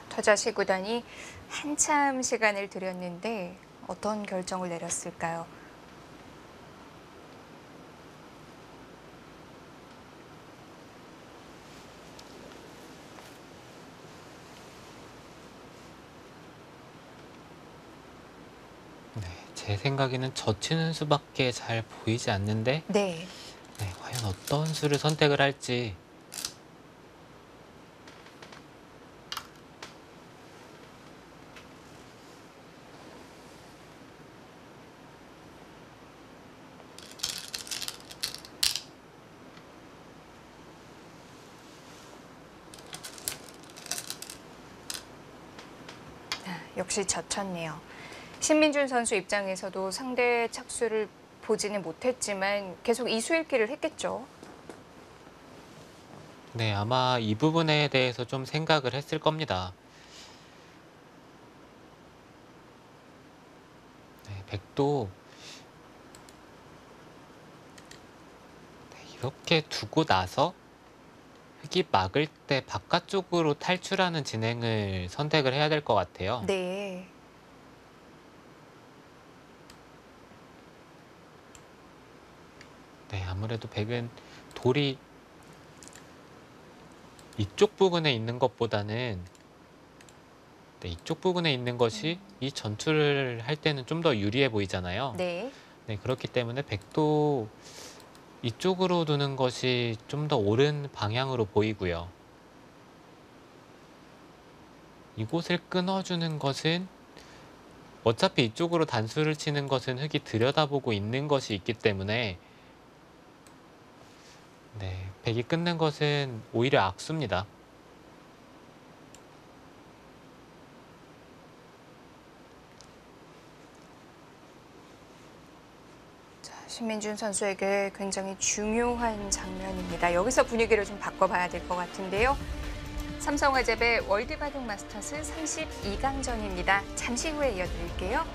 투자시 구단이 한참 시간을 들였는데 어떤 결정을 내렸을까요? 네, 제 생각에는 젖히는 수밖에 잘 보이지 않는데 네. 네, 과연 어떤 수를 선택을 할지. 역시 젖혔네요. 신민준 선수 입장에서도 상대의 착수를 보지는 못했지만 계속 이수읽기를 했겠죠. 네, 아마 이 부분에 대해서 좀 생각을 했을 겁니다. 네, 백도 네, 이렇게 두고 나서 흙이 막을 때 바깥쪽으로 탈출하는 진행을 선택을 해야 될 것 같아요. 네. 네, 아무래도 백은 돌이 이쪽 부분에 있는 것보다는 네, 이쪽 부분에 있는 것이 이 전투를 할 때는 좀 더 유리해 보이잖아요. 네. 네, 그렇기 때문에 백도 이쪽으로 두는 것이 좀 더 옳은 방향으로 보이고요. 이곳을 끊어주는 것은 어차피 이쪽으로 단수를 치는 것은 흙이 들여다보고 있는 것이 있기 때문에 네, 백이 끊는 것은 오히려 악수입니다. 신민준 선수에게 굉장히 중요한 장면입니다. 여기서 분위기를 좀 바꿔봐야 될 것 같은데요. 삼성화재배 월드바둑 마스터스 32강전입니다. 잠시 후에 이어드릴게요.